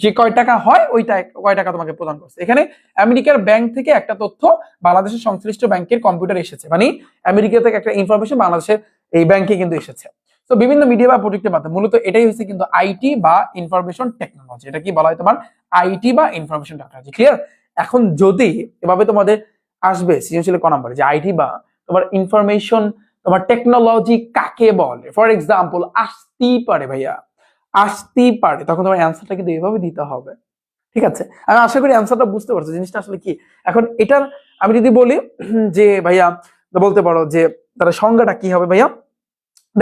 যে কয় টাকা হয়, ওইটা কয় টাকা তোমাকে প্রদান করছে। এখানে আমেরিকার ব্যাংক থেকে একটা তথ্য বাংলাদেশের সংশ্লিষ্ট ব্যাংকের কম্পিউটার এসেছে, মানে আমেরিকা থেকে একটা ইনফরমেশন বাংলাদেশের এই ব্যাংকে কিন্তু এসেছে। তো বিভিন্ন মিডিয়া বা প্রযুক্তির মাধ্যমে, মূলত এটাই হচ্ছে কিন্তু আইটি বা ইনফরমেশন টেকনোলজি। এটা কি বলা হয়? তোমার আইটি বা ইনফরমেশন টেকনোলজি। ক্লিয়ার? এখন যদি এভাবে তোমাদের আসবে সৃজনশীল ক নাম্বার, যে আইটি বা তোমার ইনফরমেশন, তোমার টেকনোলজি কাকে বলে, ফর এক্সাম্পল আসতেই পারে ভাইয়া, আসতেই পারে, তখন তোমার অ্যান্সারটা কিন্তু এভাবে দিতে হবে। ঠিক আছে? আমি আশা করি অ্যান্সারটা বুঝতে পারছো জিনিসটা আসলে কি। এখন এটার আমি যদি বলি যে ভাইয়া বলতে পারো যে তার সংজ্ঞাটা কি হবে ভাইয়া।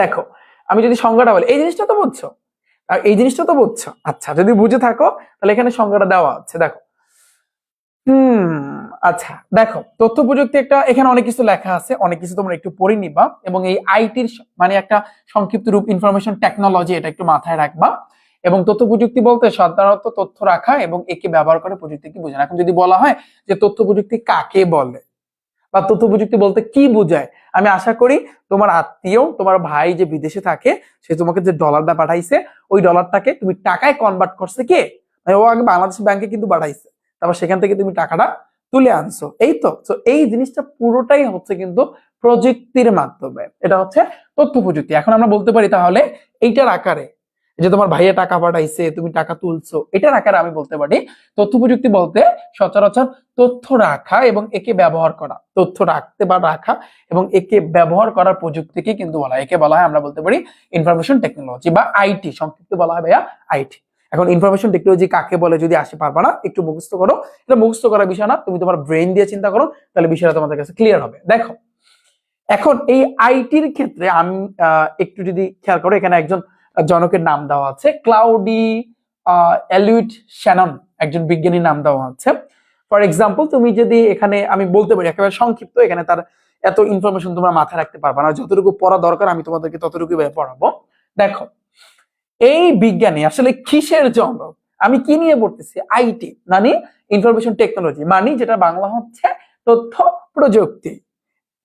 দেখো আমি যদি সংজ্ঞাটা বলি, এই জিনিসটা তো বুঝছো, আর এই জিনিসটা তো বুঝছো। আচ্ছা যদি বুঝে থাকো তাহলে এখানে সংজ্ঞাটা দেওয়া আছে, দেখো। আচ্ছা দেখো, তথ্য প্রযুক্তি একটা, এখানে অনেক কিছু লেখা আছে, অনেক কিছু তোমরা একটু পড়ে নিবা, এবং এই আইটির মানে একটা সংক্ষিপ্ত রূপ ইনফরমেশন টেকনোলজি, এটা একটু মাথায় রাখবা। এবং তথ্য প্রযুক্তি বলতে সাধারণত তথ্য রাখা এবং একে ব্যবহার করে প্রযুক্তি কি বোঝায়। এখন যদি বলা হয় যে তথ্য প্রযুক্তি কাকে বলে বা তথ্য প্রযুক্তি বলতে কি বোঝায়, আমি আশা করি তোমার আত্মীয়, তোমার ভাই যে বিদেশে থাকে, সে তোমাকে যে ডলারটা পাঠাইছে, ওই ডলারটাকে তুমি টাকায় কনভার্ট করছে কে, মানে ও আগে বাংলাদেশ ব্যাংকে কিন্তু পাঠাইছে, তারপর সেখান থেকে তুমি টাকাটা তুলে আনছো, এই তো। তো এই জিনিসটা পুরোটাই হচ্ছে কিন্তু প্রযুক্তির মাধ্যমে, এটা হচ্ছে তথ্য প্রযুক্তি। এখন আমরা বলতে পারি তাহলে এইটার আকারে, যে তোমার ভাইয়া টাকা পাঠাইছে, তুমি টাকা তুলছো, এটার আকারে আমি বলতে পারি তথ্য প্রযুক্তি বলতে সচরাচর তথ্য রাখা এবং একে ব্যবহার করা, তথ্য রাখতে বা রাখা এবং একে ব্যবহার করার প্রযুক্তিকে কিন্তু বলা হয়, একে বলা হয় আমরা বলতে পারি ইনফরমেশন টেকনোলজি বা আইটি, সংক্ষিপ্ত বলা হয় ভাইয়া আইটি। এখন ইনফরমেশন টেকনোলজি কাকে বলে যদি আসে, পারবা না, একটু মুখস্থ করো, এটা মুখস্থ করার বিষয় না, তুমি তোমার ব্রেন দিয়ে চিন্তা করো, তাহলে বিষয়টা তোমাদের কাছে ক্লিয়ার হবে। দেখো এখন এই আইটির ক্ষেত্রে আমি একটু যদি খেয়াল করো, এখানে একজন জনকের নাম দেওয়া আছে, ক্লাউডি এলুইট শ্যানন, একজন বিজ্ঞানীর নাম দেওয়া আছে। ফর এক্সাম্পল তুমি যদি এখানে আমি বলতে পারি একেবারে সংক্ষিপ্ত, এখানে তার এত ইনফরমেশন তোমরা মাথায় রাখতে পারবা না, যতটুকু পড়া দরকার আমি তোমাদেরকে ততটুকু পড়াবো। দেখো এই বিজ্ঞানী আসলে কিসের জনক, আমি কি নিয়ে পড়তেছি, আইটি মানে ইনফরমেশন টেকনোলজি, মানে যেটা বাংলা হচ্ছে তথ্য প্রযুক্তি।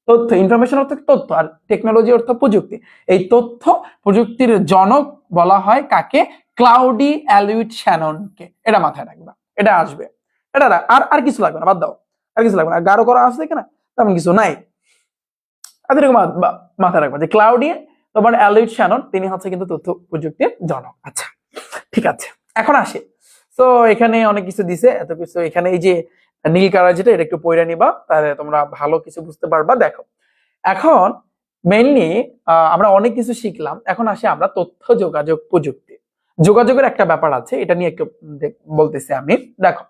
তথ্য, ইনফরমেশন অর্থ তথ্য, আর টেকনোলজি অর্থ প্রযুক্তি। এই তথ্য প্রযুক্তির জনক বলা হয় কাকে, ক্লাউডি এলুইট শ্যাননকে, এটা মাথায় রাখবা, এটা আসবে, এটা আর আর কিছু লাগবে না, বাদ দাও, আর কিছু লাগবে না, গাঢ় করা আছে কিনা তেমন কিছু নাই, এতটুকু মাথায় রাখবা যে ক্লাউডি তোমার এলুইট শ্যানন, তিনি হচ্ছে কিন্তু তথ্য প্রযুক্তির জনক। আচ্ছা ঠিক আছে, এখন আসে। তো এখানে অনেক কিছু দিছে, এত কিছু, এখানে এই যে নীল কালার যেটা, এটা একটু পড়ে নিবা, তাহলে তোমরা ভালো কিছু বুঝতে পারবা। দেখো এখন মেইনলি আমরা অনেক কিছু শিখলাম, এখন আসি আমরা তথ্য যোগাযোগ প্রযুক্তি। যোগাযোগের একটা ব্যাপার আছে, এটা নিয়ে একটু বলতেছি আমি। দেখো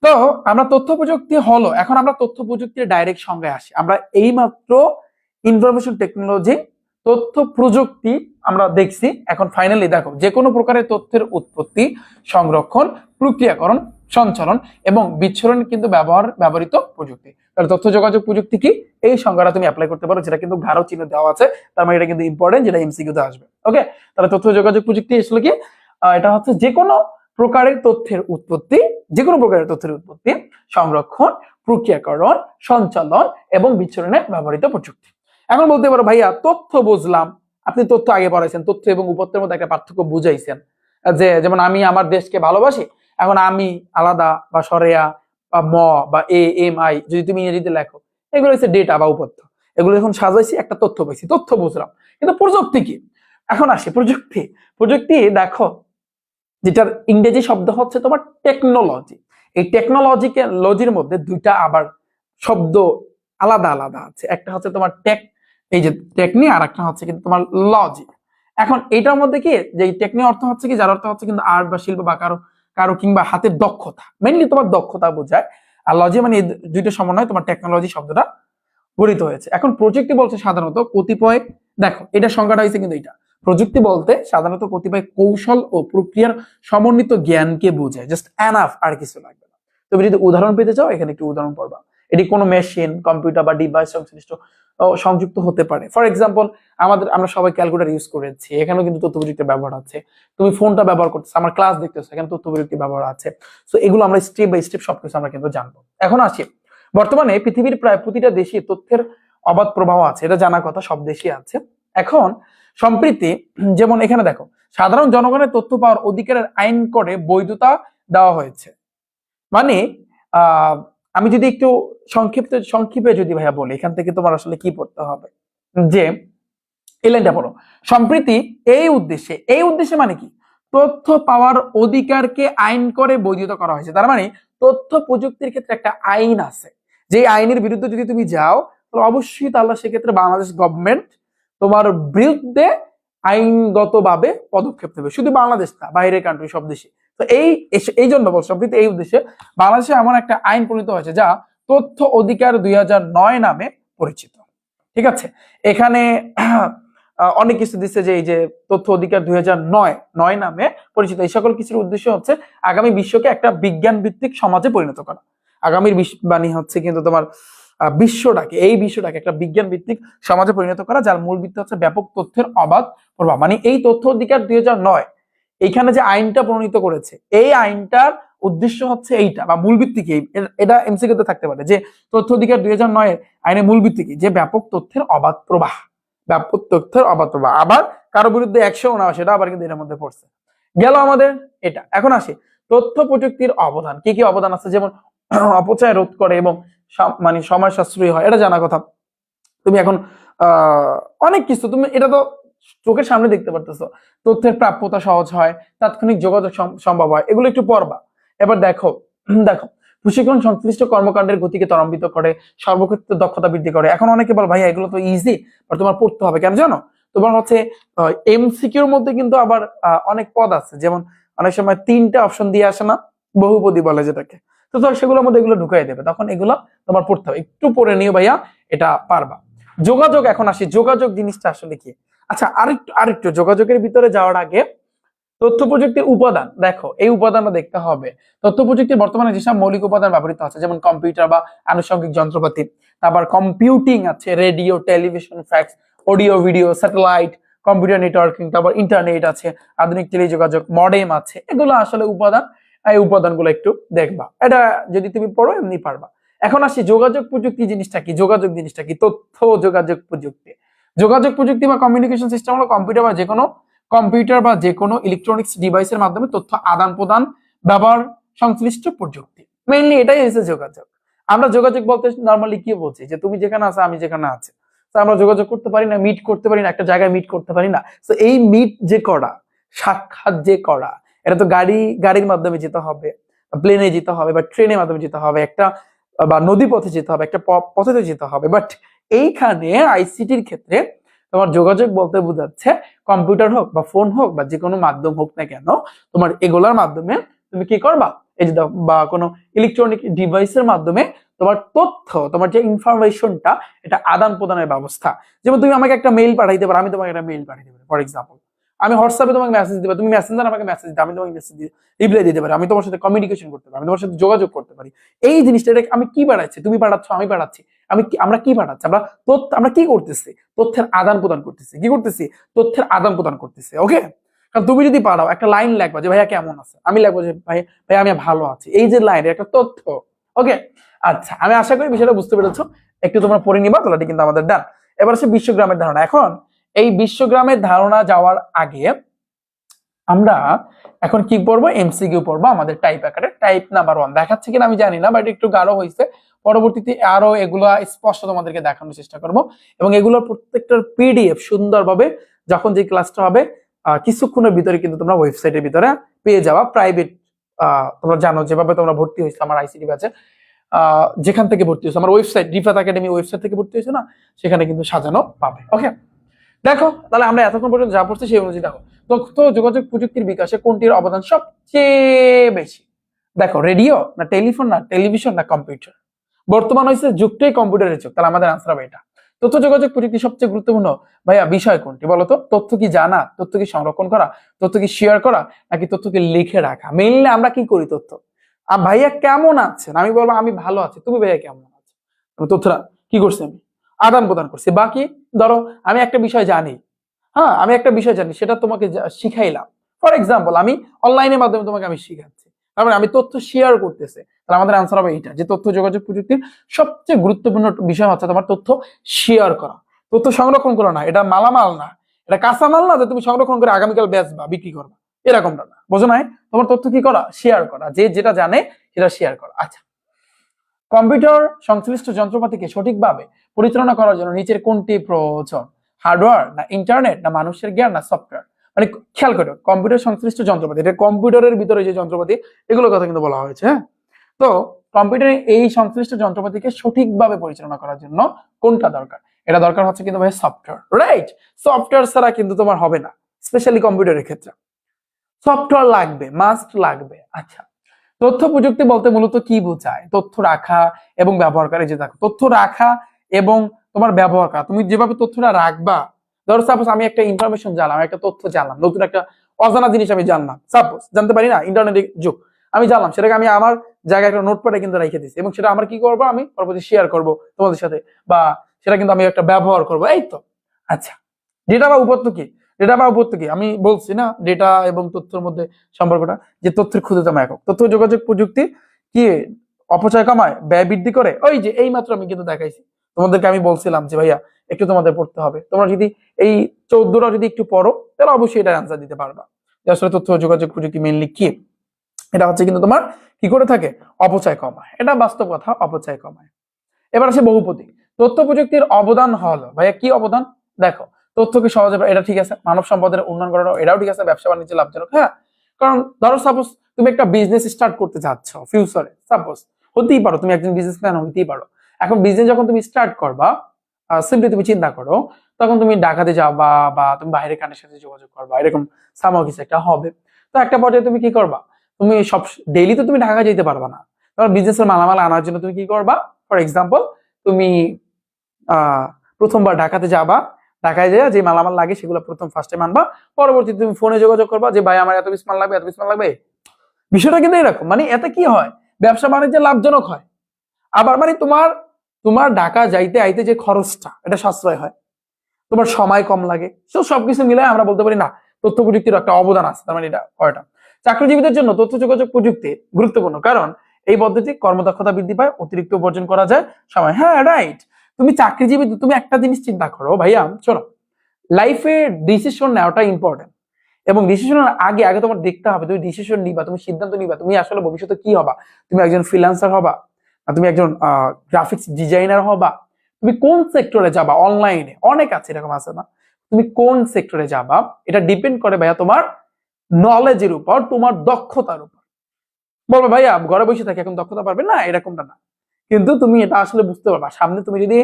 তো আমরা তথ্য প্রযুক্তি হলো, এখন আমরা তথ্য প্রযুক্তির ডাইরেক্ট সংজ্ঞায় আসি। আমরা এইমাত্র ইনফরমেশন টেকনোলজি, তথ্য প্রযুক্তি আমরা দেখছি, এখন ফাইনালি দেখো যে কোনো প্রকারের তথ্যের উৎপত্তি, সংরক্ষণ, প্রক্রিয়াকরণ, সঞ্চালন এবং বিচ্ছুরণ কিন্তু ব্যবহৃত প্রযুক্তি। তাহলে তথ্য যোগাযোগ প্রযুক্তি কি, এই সংজ্ঞাটা তুমি অ্যাপ্লাই করতে পারো, যেটা কিন্তু গাঢ় চিহ্ন দেওয়া আছে, তার মানে এটা কিন্তু ইম্পর্টেন্ট, যেটা এমসিকিউতে আসবে। ওকে, তাহলে তথ্য যোগাযোগ প্রযুক্তি আসলে কি, এটা হচ্ছে যে কোনো প্রকারের তথ্যের উৎপত্তি, যে কোনো প্রকারের তথ্যের উৎপত্তি, সংরক্ষণ, প্রক্রিয়াকরণ, সঞ্চালন এবং বিচ্ছুরণে ব্যবহৃত প্রযুক্তি। এখন বলতে পারো ভাইয়া তথ্য বুঝলাম, আপনি তথ্য আগে পড়াইছেন, তথ্য এবং উপত্যের মধ্যে একটা পার্থক্য বুঝাইছেন, যে যেমন আমি আমার দেশকে ভালোবাসি, এখন আমি আলাদা বা সরেয়া বা ম বা এ এম আই যদি তুমি ইংরেজিতে লেখো, এগুলো হচ্ছে ডেটা বা উপত্য, এগুলো যখন সাজাইছি একটা তথ্য পাইছি, তথ্য বুঝলাম। কিন্তু প্রযুক্তি কি, এখন আসি প্রযুক্তি। প্রযুক্তি দেখো যেটার ইংরেজি শব্দ হচ্ছে তোমার টেকনোলজি, এই টেকনোলজিকে লজির মধ্যে দুইটা আবার শব্দ আলাদা আলাদা আছে, একটা হচ্ছে তোমার টেক, এই যে টেকনি, আর একটা হচ্ছে কিন্তু তোমার লজি। এখন এটার মধ্যে কি, যে টেকনি অর্থ হচ্ছে কি, যার অর্থ হচ্ছে কিন্তু আর্ট বা শিল্প বা কারো কারো কিংবা হাতের দক্ষতা, মেইনলি তোমার দক্ষতা বোঝায়, আর লজি মানে এই দুইটা সমন্বয় তোমার টেকনোলজি শব্দটা গঠিত হয়েছে। এখন প্রযুক্তি বলছে সাধারণত কতিপয়, দেখো এটা সংজ্ঞাটা হয়েছে কিন্তু এটা, প্রযুক্তি বলতে সাধারণত কতিপয় কৌশল ও প্রক্রিয়ার সমন্বিত জ্ঞানকে বোঝায়, জাস্ট এনাফ, আর কিছু লাগবে না। তুমি যদি উদাহরণ পেতে চাও, এখানে একটু উদাহরণ পড়বা, এটি কোনো মেশিন, কম্পিউটার বা ডিভাইস সংশ্লিষ্ট সংযুক্ত হতে পারে। ফর এক্সাম্পল আমরা সবাই ক্যালকুলেটর ইউজ করেছি, এখানেও কিন্তু তথ্য প্রযুক্তির ব্যবহার আছে। তুমি ফোনটা ব্যবহার করতেছো, আমার ক্লাস দেখতেছো, এখানে তথ্য প্রযুক্তির ব্যবহার আছে। সো এগুলো আমরা স্টেপ বাই স্টেপ সবকিছু আমরা কিন্তু জানবো। এখন আসি, বর্তমানে পৃথিবীর প্রায় প্রতিটা দেশে তথ্যের অবাধ প্রবাহ আছে, এটা জানা কথা, সব দেশই আছে। এখন সম্প্রতি যেমন এখানে দেখো, সাধারণ জনগণের তথ্য পাওয়ার অধিকারের আইন করে বৈধতা দেওয়া হয়েছে, মানে আমি যদি একটু সংক্ষেপে যদি ভাইয়া বলি, এখান থেকে তোমার আসলে কি পড়তে হবে, যে এই লাইনটা পড়ো, সম্প্রতি এই উদ্দেশ্যে মানে কি, তথ্য পাওয়ার অধিকারকে আইন করে বৈধতা করা হয়েছে। তার মানে তথ্য প্রযুক্তির ক্ষেত্রে একটা আইন আছে, যে আইনের বিরুদ্ধে যদি তুমি যাও, তাহলে অবশ্যই তাহলে সেক্ষেত্রে বাংলাদেশ গভর্নমেন্ট তোমার বিরুদ্ধে আইনগতভাবে পদক্ষেপ নেবে, শুধু বাংলাদেশ না, বাইরের কান্ট্রি, সব দেশে। তো এই জন্য বলছি, সম্প্রতি এই উদ্দেশ্যে বাংলাদেশে এমন একটা আইন প্রণীত হয়েছে, যা তথ্য অধিকার 2009 নামে পরিচিত। ঠিক আছে, এখানে অনেক কিছু দিচ্ছে যে এই যে তথ্য অধিকার 2009 নামে পরিচিত। এই সকল কিছুর উদ্দেশ্য হচ্ছে আগামী বিশ্বকে একটা বিজ্ঞান ভিত্তিক সমাজে পরিণত করা। আগামীর বাণী হচ্ছে কিন্তু তোমার এই বিশ্বটাকে একটা বিজ্ঞান ভিত্তিক সমাজে পরিণত করা, যার মূল ভিত্তি হচ্ছে ব্যাপক তথ্যের অবাধ প্রবাহ। মানে এই তথ্য অধিকার 2009 এইখানে যে আইনটা প্রণীত করেছে, এই আইনটার উদ্দেশ্য হচ্ছে এইটা, বা মূল ভিত্তি কি, এটা এমসিকিউতে থাকতে পারে যে তথ্য অধিকার 2009 আইনের মূল ভিত্তি কি, যে ব্যাপক তথ্যের অবাধ প্রবাহ। ব্যাপক তথ্যের অবাধ প্রবাহ, আবার কারো বিরুদ্ধে অ্যাকশন নেওয়া, সেটা আবার কিন্তু এর মধ্যে পড়ছে। গেল আমাদের এটা। এখন আসি তথ্য প্রযুক্তির অবদান। কি কি অবদান আছে? যেমন অপচয় রোধ করে এবং মানে সময় সাশ্রয়ী হয়, এটা জানা কথা। তুমি এখন অনেক কিছু, তুমি এটা তো চোখের সামনে দেখতে পারতেছো। তথ্যের প্রাপ্যতা সহজ হয়, তাৎক্ষণিক যোগাযোগ সম্ভব হয়, এগুলো একটু পড়বা। এবার দেখো প্রশিক্ষণ সংশ্লিষ্ট কর্মকাণ্ডের গতিকে ত্বরান্বিত করে, সর্বক্ষেত্রে দক্ষতা বৃদ্ধি করে। এখন অনেকে বল ভাইয়া এগুলো তো ইজি, আর তোমার পড়তে হবে কেন জানো? তোমার হচ্ছে এমসিকিউর মধ্যে কিন্তু আবার অনেক পদ আছে, যেমন অনেক সময় 3টা অপশন দিয়ে আসে না, বহুপদী বলে যেটাকে, তো ধর সেগুলোর মধ্যে এগুলো ঢুকাই দেবে, তখন এগুলো তোমার পড়তে হবে। একটু পড়ে নিও ভাইয়া, এটা পারবা। যোগাযোগ, এখন আসি যোগাযোগ জিনিসটা আসলে কি। আচ্ছা, আরেকটু যোগাযোগের ভিতরে যাওয়ার আগে তথ্য প্রযুক্তির উপাদান দেখো, এই উপাদানটা দেখতে হবে। তথ্য প্রযুক্তির বর্তমানে যেসব মৌলিক উপাদান ব্যবহৃত আছে, যেমন কম্পিউটার বা আনুষঙ্গিক যন্ত্রপাতি, তারপর কম্পিউটিং আছে, radio, television, fax, audio, video, satellite, computer networking, তারপর ইন্টারনেট আছে, আধুনিক টেলিযোগাযোগ, মডেম আছে, এগুলো আসলে উপাদান। এই উপাদানগুলো একটু দেখবা, এটা যদি তুমি পড়ো এমনি পারবা। এখন আসি যোগাযোগ প্রযুক্তি জিনিসটা কি। যোগাযোগ জিনিসটা কি? তথ্য যোগাযোগ প্রযুক্তি। যোগাযোগ প্রযুক্তি বা কমিউনিকেশন সিস্টেম হলো কম্পিউটার বা যে কোনো ইলেকট্রনিক্স ডিভাইসের মাধ্যমে তথ্য আদান প্রদান ব্যবহার সংশ্লিষ্ট প্রযুক্তি। মেইনলি এটাই হচ্ছে যোগাযোগ। আমরা যোগাযোগ বলতে নর্মালি কি বলছি, যে তুমি যেখানে আছো আমি যেখানে আছি, তো আমরা যোগাযোগ করতে পারি না, মিট করতে পারি না, একটা জায়গায় মিট করতে পারি না। তো এই মিট যে করা, সাক্ষাৎ যে করা, এটা তো গাড়ির মাধ্যমে যেতে হবে, প্লেনে যেতে হবে, বা ট্রেনের মাধ্যমে যেতে হবে, একটা বা নদী পথে যেতে হবে, একটা পথে যেতে হবে। বাট এইখানে আইসিটির ক্ষেত্রে তোমার যোগাযোগ বলতে বোঝাচ্ছে কম্পিউটার হোক বা ফোন হোক বা যে কোনো মাধ্যম হোক না কেন, তোমার এগুলোর মাধ্যমে তুমি কি করবা, এই যে বা কোনো ইলেকট্রনিক ডিভাইসের মাধ্যমে তোমার তথ্য, তোমার যে ইনফরমেশনটা, এটা আদান প্রদানের ব্যবস্থা। যেমন তুমি আমাকে একটা মেইল পাঠাইতে পারো, আমি তোমাকে একটা মেইল পাঠাইতে পারি। ফর এক্সাম্পল, আমি হোয়াটসঅ্যাপে তোমাকে মেসেজ দিবা, তুমি মেসেঞ্জার আমাকে মেসেজ দিতে, আমি তোমাকে মেসেজ দিয়ে রিপ্লাই দিতে পারি, আমি তোমার সাথে কমিউনিকেশন করতে পারি, আমি তোমার সাথে যোগাযোগ করতে পারি। এই জিনিসটা আমি কি বাড়াচ্ছি, তুমি বাড়াচ্ছ, আমি বাড়াচ্ছি, আমরা কি বাড়াচ্ছি, আমরা কি করতেছি, তথ্যের আদান প্রদান করতেছি। কি করতেছি? তথ্যের আদান প্রদান করতেছি। ওকে, কারণ তুমি যদি পারাও একটা লাইন লিখবা যে ভাইয়া কেমন আছে, আমি লিখবো যে ভাই আমি ভালো আছি, এই যে লাইন, একটা তথ্য। ওকে, আচ্ছা, আমি আশা করি বিষয়টা বুঝতে পেরেছো। একটু তোমরা পড়ে নিবা, তাহলে কিন্তু আমাদের ডান। এবার হচ্ছে বিশ্বগ্রামের ধারণা। এখন এই বিশ্বগ্রামের ধারণা যাওয়ার আগে আমরা এখন কি পড়বো, এমসিকিউ পড়বো আমাদের টাইপ আকারে। টাইপ নাম্বার 1 দেখাচ্ছে কিনা আমি জানি না, বাট একটু গাঢ় হয়েছে। পরবর্তীতে আরো এগুলো স্পষ্ট তোমাদেরকে দেখানোর চেষ্টা করব, এবং এগুলোর প্রত্যেকটার পিডিএফ সুন্দরভাবে যখন যে ক্লাসটা হবে কিছুক্ষণের ভিতরে কিন্তু তোমরা ওয়েবসাইটের ভিতরে পেয়ে যাওয়া। প্রাইভেট, তোমরা জানো যেভাবে তোমরা ভর্তি হয়েছে আমার আইসিটি ব্যাচে, যেখান থেকে ভর্তি হয়েছে আমার ওয়েবসাইট রিফাত একাডেমি ওয়েবসাইট থেকে ভর্তি হয়েছে না, সেখানে কিন্তু সাজানো পাবে। ওকে, দেখো তাহলে আমরা এতক্ষণ পর্যন্ত যা পড়ছি সেই অনুযায়ী দেখো, তথ্য যোগাযোগ প্রযুক্তির বিকাশে কোনটির অবদান সবচেয়ে বেশি? দেখো, রেডিও না টেলিফোন না টেলিভিশন না কম্পিউটার? বর্তমান হয়েছে যুগটাই কম্পিউটারের যুগ, তাহলে আমাদের আনসার হবে এটা। তথ্য যোগাযোগ প্রযুক্তি সবচেয়ে গুরুত্বপূর্ণ ভাইয়া বিষয় কোনটি বলতো? তথ্য কি জানা, তথ্য কি সংরক্ষণ করা, তথ্য কি শেয়ার করা, নাকি তথ্যকে লিখে রাখা? মেইনলি আমরা কি করি? তথ্য। ভাইয়া কেমন আছেন, আমি বলবো আমি ভালো আছি, তুমি ভাইয়া কেমন আছো? তথ্যটা কি করছি, আমি আদান প্রদান করছি। বাকি ধরো আমি একটা বিষয় জানি, আমি একটা বিষয় জানি, সেটা তোমাকে শিখাইলাম। ফর এক্সাম্পল, আমি অনলাইনের মাধ্যমে তোমাকে আমি শিখাচ্ছি, তারপরে আমি তথ্য শেয়ার করতেছি। তাহলে আমাদের আনসার হবে এইটা, যে তথ্য যোগাযোগ প্রযুক্তির সবচেয়ে গুরুত্বপূর্ণ বিষয় হচ্ছে তোমার তথ্য শেয়ার করা, তথ্য সংরক্ষণ করা না। এটা মালামাল না, এটা কাঁচামাল না যে তুমি সংরক্ষণ করে আগামীকাল বেচবা, বিক্রি করবা, এরকমটা না, বোঝো নাই? তোমার তথ্য কি করা? শেয়ার করা, যে যেটা জানে সেটা শেয়ার করা। আচ্ছা, কম্পিউটার সংশ্লিষ্ট যন্ত্রপাতিকে সঠিকভাবে পরিচালনা করার জন্য নিচের কোনটি প্রয়োজন? হার্ডওয়্যার না ইন্টারনেট না মানুষের জ্ঞান না সফটওয়্যার? মানে খেয়াল করো, কম্পিউটার সংশ্লিষ্ট যন্ত্রপাতি, এটা কম্পিউটারের ভিতরে যে যন্ত্রপাতি, এগুলোর কথা কিন্তু বলা হয়েছে। হ্যাঁ, তো কম্পিউটারে এই সংশ্লিষ্ট যন্ত্রপাতিকে সঠিকভাবে পরিচালনা করার জন্য কোনটা দরকার? এটা দরকার হচ্ছে কিন্তু ভাই সফটওয়্যার, রাইট? সফটওয়্যার ছাড়া কিন্তু তোমার হবে না, স্পেশালি কম্পিউটারের ক্ষেত্রে সফটওয়্যার লাগবে, মাস্ট লাগবে। আচ্ছা, তথ্য প্রযুক্তি বলতে মূলত কি বোঝায়? তথ্য রাখা এবং ব্যবহার করে, যে দেখো তথ্য রাখা এবং তোমার ব্যবহার করা, তুমি যেভাবে তথ্যটা রাখবা। ধরো সাপোজ আমি একটা ইনফরমেশন জানলাম, একটা তথ্য জানলাম, নতুন একটা অজানা জিনিস আমি জানলাম, সাপোজ জানতে পারি না, ইন্টারনেটের যুগ, আমি জানলাম, সেটাকে আমি আমার জায়গায় একটা নোটপ্যাডে কিন্তু রেখে দিচ্ছি, এবং সেটা আমার কি করবো, আমি পরবর্তী শেয়ার করবো তোমাদের সাথে, বা সেটা কিন্তু আমি একটা ব্যবহার করবো, এই তো। আচ্ছা, ডেটা বা উপত্য কি? ডেটা বা উপত্য কি? আমি বলছি না ডেটা এবং তথ্যের মধ্যে সম্পর্কটা, যে তথ্যের ক্ষুদ্রতম একক। তথ্য যোগাযোগ প্রযুক্তি কি অপচয় কমায়, ব্যয় বৃদ্ধি করে? ওই যে এই মাত্র আমি কিন্তু দেখাইছি তোমাদেরকে, আমি বলছিলাম যে ভাইয়া একটু তোমাদের পড়তে হবে, তোমরা যদি এই 14টা যদি একটু পড়ো তাহলে অবশ্যই এটার অ্যান্সার দিতে পারবা যে আসলে তথ্য যোগাযোগ প্রযুক্তি মেইনলি কি। এটা হচ্ছে কিন্তু তোমার কি করে থাকে, অপচয় কমায়, এটা বাস্তব কথা, অপচয় কমায়। এবার আসে বহুপদী। তথ্য প্রযুক্তির অবদান হলো ভাইয়া কি অবদান? দেখো, তথ্যকে সহজে, এটা ঠিক আছে, মানব সম্পদের উন্নয়ন করানো, এটাও ঠিক আছে, ব্যবসা বাণিজ্য লাভজনক, হ্যাঁ। কারণ ধরো সাপোজ তুমি একটা বিজনেস স্টার্ট করতে যাচ্ছ ফিউচারে, সাপোজ হতেই পারো তুমি একজন বিজনেসম্যান হতেই পারো। এখন বিজনেস যখন তুমি স্টার্ট করবা, সিম্পলি তুমি চিন্তা করো, তখন তুমি ঢাকাতে যাবা বা তুমি বাইরে কানের সাথে যোগাযোগ করবা, এরকম সামাও কিছু একটা হবে। তো একটা পর্যায়ে তুমি কি করবা, তুমি সব ডেইলি তো তুমি ঢাকা যেতে পারবা না, তোমার বিজনেসের মালামাল আনার জন্য তুমি কি করবা, ফর এক্সাম্পল তুমি প্রথমবার ঢাকাতে যাবা, ঢাকায় যায় যে মালামাল লাগে সেগুলো প্রথম ফার্স্ট টাইম আনবা, পরবর্তীতে তুমি ফোনে যোগাযোগ করবা যে ভাই আমার এত পিস মাল লাগবে, এত পিস মাল লাগবে। বিষয়টা কিন্তু এরকম, মানে এতে কি হয়, ব্যবসা বাণিজ্য লাভজনক হয়। আবার মানে তোমার তোমার ঢাকা যাইতে আইতে যে খরচটা, এটা সাশ্রয় হয়, তোমার সময় কম লাগে। তো সবকিছু মিলাই আমরা বলতে পারি না তথ্য প্রযুক্তির একটা অবদান আছে। তার মানে এটা কয়টা? চাকরিজীবীদের জন্য তথ্য যোগাযোগ প্রযুক্তি গুরুত্বপূর্ণ, কারণ এই পদ্ধতি কর্মদক্ষতা বৃদ্ধি পায়, অতিরিক্ত উপার্জন করা যায়, সময়, হ্যাঁ রাইট। তুমি চাকরিজীবী, তুমি একটা জিনিস চিন্তা করো ভাইয়া, শোনো, লাইফে ডিসিশন নেওয়াটা ইম্পর্টেন্ট, এবং ডিসিশনের আগে আগে তোমার দেখতে হবে তুমি ডিসিশন নিবা, তুমি সিদ্ধান্ত নিবা, তুমি আসলে ভবিষ্যতে কি হবা, তুমি একজন ফ্রিল্যান্সার হবা, তুমি একজন গ্রাফিক্স ডিজাইনার হবা, তুমি কোন সেক্টরে যাবা, অনলাইনে অনেক আছে এরকম আছে না, তুমি কোন সেক্টরে যাবা এটা ডিপেন্ড করে ভাইয়া তোমার নলেজের উপর, তোমার দক্ষতার উপর। বলবে ভাইয়া ঘরে বসে থাকি এখন দক্ষতা পারবে না, এরকমটা না, কিন্তু তুমি এটা আসলে বুঝতে পারবা সামনে। তুমি যদি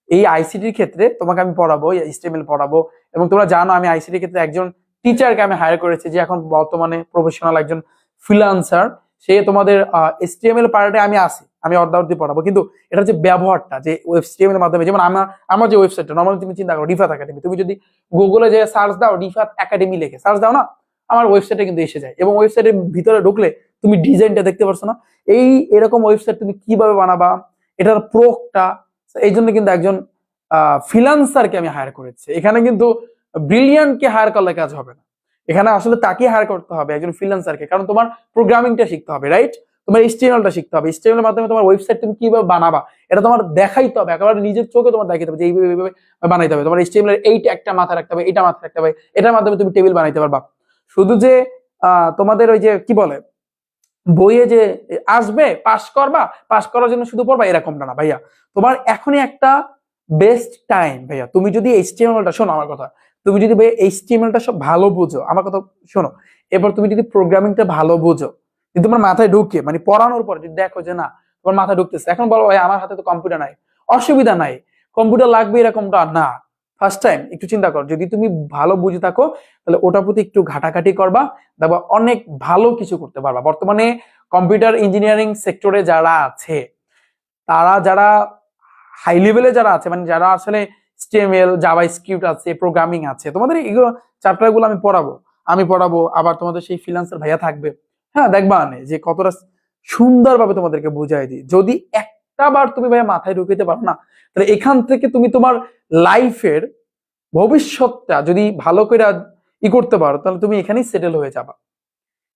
এই আইসিটির ক্ষেত্রে তোমাকে আমি পড়াবো, এইচটিএমএল পড়াবো, এবং তোমরা জানো আমি আইসিটির ক্ষেত্রে একজন টিচারকে আমি হায়ার করেছি, যে এখন বর্তমানে প্রফেশনাল একজন ফ্রিল্যান্সার, সে তোমাদের এইচটিএমএল পার্টে আমি আসি, আমি অর্ধাবধি পড়াবো, কিন্তু এটা যে ব্যবহারটা, যে এইচটিএমএল এর মাধ্যমে, যেমন আমার যে ওয়েবসাইটটা নর্মালি তুমি চিন্তা করো রিফাত একাডেমি, তুমি যদি গুগলে যে সার্চ দাও রিফাত একাডেমি লিখে সার্চ দাও না, আমার ওয়েবসাইটে কিন্তু এসে যায়, এবং ওয়েবসাইটের ভিতরে ঢুকলে তুমি ডিজাইনটা দেখতে পারছো না, এই এরকম ওয়েবসাইট তুমি কিভাবে বানাবা, এটার প্রোকটা, এই জন্য কিন্তু একজন ফ্রিল্যান্সারকে আমি হায়ার করেছি। এখানে কিন্তু ব্রিলিয়ান্টকে হায়ার করলে কাজ হবে না, এখানে আসলে তাকে হায়ার করতে হবে, একজন ফ্রিল্যান্সারকে, কারণ তোমার প্রোগ্রামিংটা শিখতে হবে, রাইট, তোমার এইচটিএমএলটা শিখতে হবে, এইচটিএমএল এর মাধ্যমে তোমার ওয়েবসাইট তুমি কিভাবে বানাবা এটা তোমার দেখাইতে হবে, একেবারে নিজের চোখে তোমার দেখাইতে হবে যে এইভাবে বানাইতে হবে, তোমার এইচটিএমএল এর এইটা একটা মাথা রাখতে হবে, এটা মাথা রাখতে হবে, এটার মাধ্যমে তুমি টেবিল বানাইতে পারবা। শুধু যে তোমাদের ওই যে কি বলে বইয়ে যে আসবে পাস করবা, পাস করার জন্য শুধু পড়বা, এরকমটা না ভাইয়া, তোমার এখনই একটা বেস্ট টাইম ভাইয়া। তুমি যদি এইচটিএমএলটা, শোনো আমার কথা, তুমি যদি ভাই এইচটিএমএলটা সব ভালো বুঝো, আমার কথা শোনো, এবার তুমি যদি প্রোগ্রামিংটা ভালো বুঝো, যদি তোমার মাথায় ঢুকে, মানে পড়ানোর পর যদি দেখো যে না তোমার মাথায় ঢুকতেছে, এখন বলো ভাই আমার হাতে তো কম্পিউটার নাই, অসুবিধা নাই, কম্পিউটার লাগবে এরকমটা না। ফার্স্ট টাইম একটু চিন্তা কর, যদি তুমি ভালো বুঝে থাকো তাহলে ওটার প্রতি একটু ঘাটাঘাটি করবা, দেখবা অনেক ভালো কিছু করতে পারবা। বর্তমানে কম্পিউটার ইঞ্জিনিয়ারিং সেক্টরে যারা আছে, তারা যারা হাই লেভেলে যারা আছে, মানে যারা আসলে HTML জাভাস্ক্রিপ্ট আছে, প্রোগ্রামিং আছে, তোমাদের এগুলো চ্যাপ্টার গুলো আমি পড়াবো, আবার তোমাদের সেই ফ্রিল্যান্সার ভাইয়া থাকবে, হ্যাঁ দেখবা যে কতটা সুন্দরভাবে তোমাদেরকে বুঝাই দিই। যদি একটা বার তুমি ভাইয়া মাথায় ঢুকিতে পারো না, তাহলে এখান থেকে তুমি তোমার লাইফের ভবিষ্যৎটা যদি ভালো করে করতে পারো, তাহলে তুমি এখানেই সেটেল হয়ে যাবা।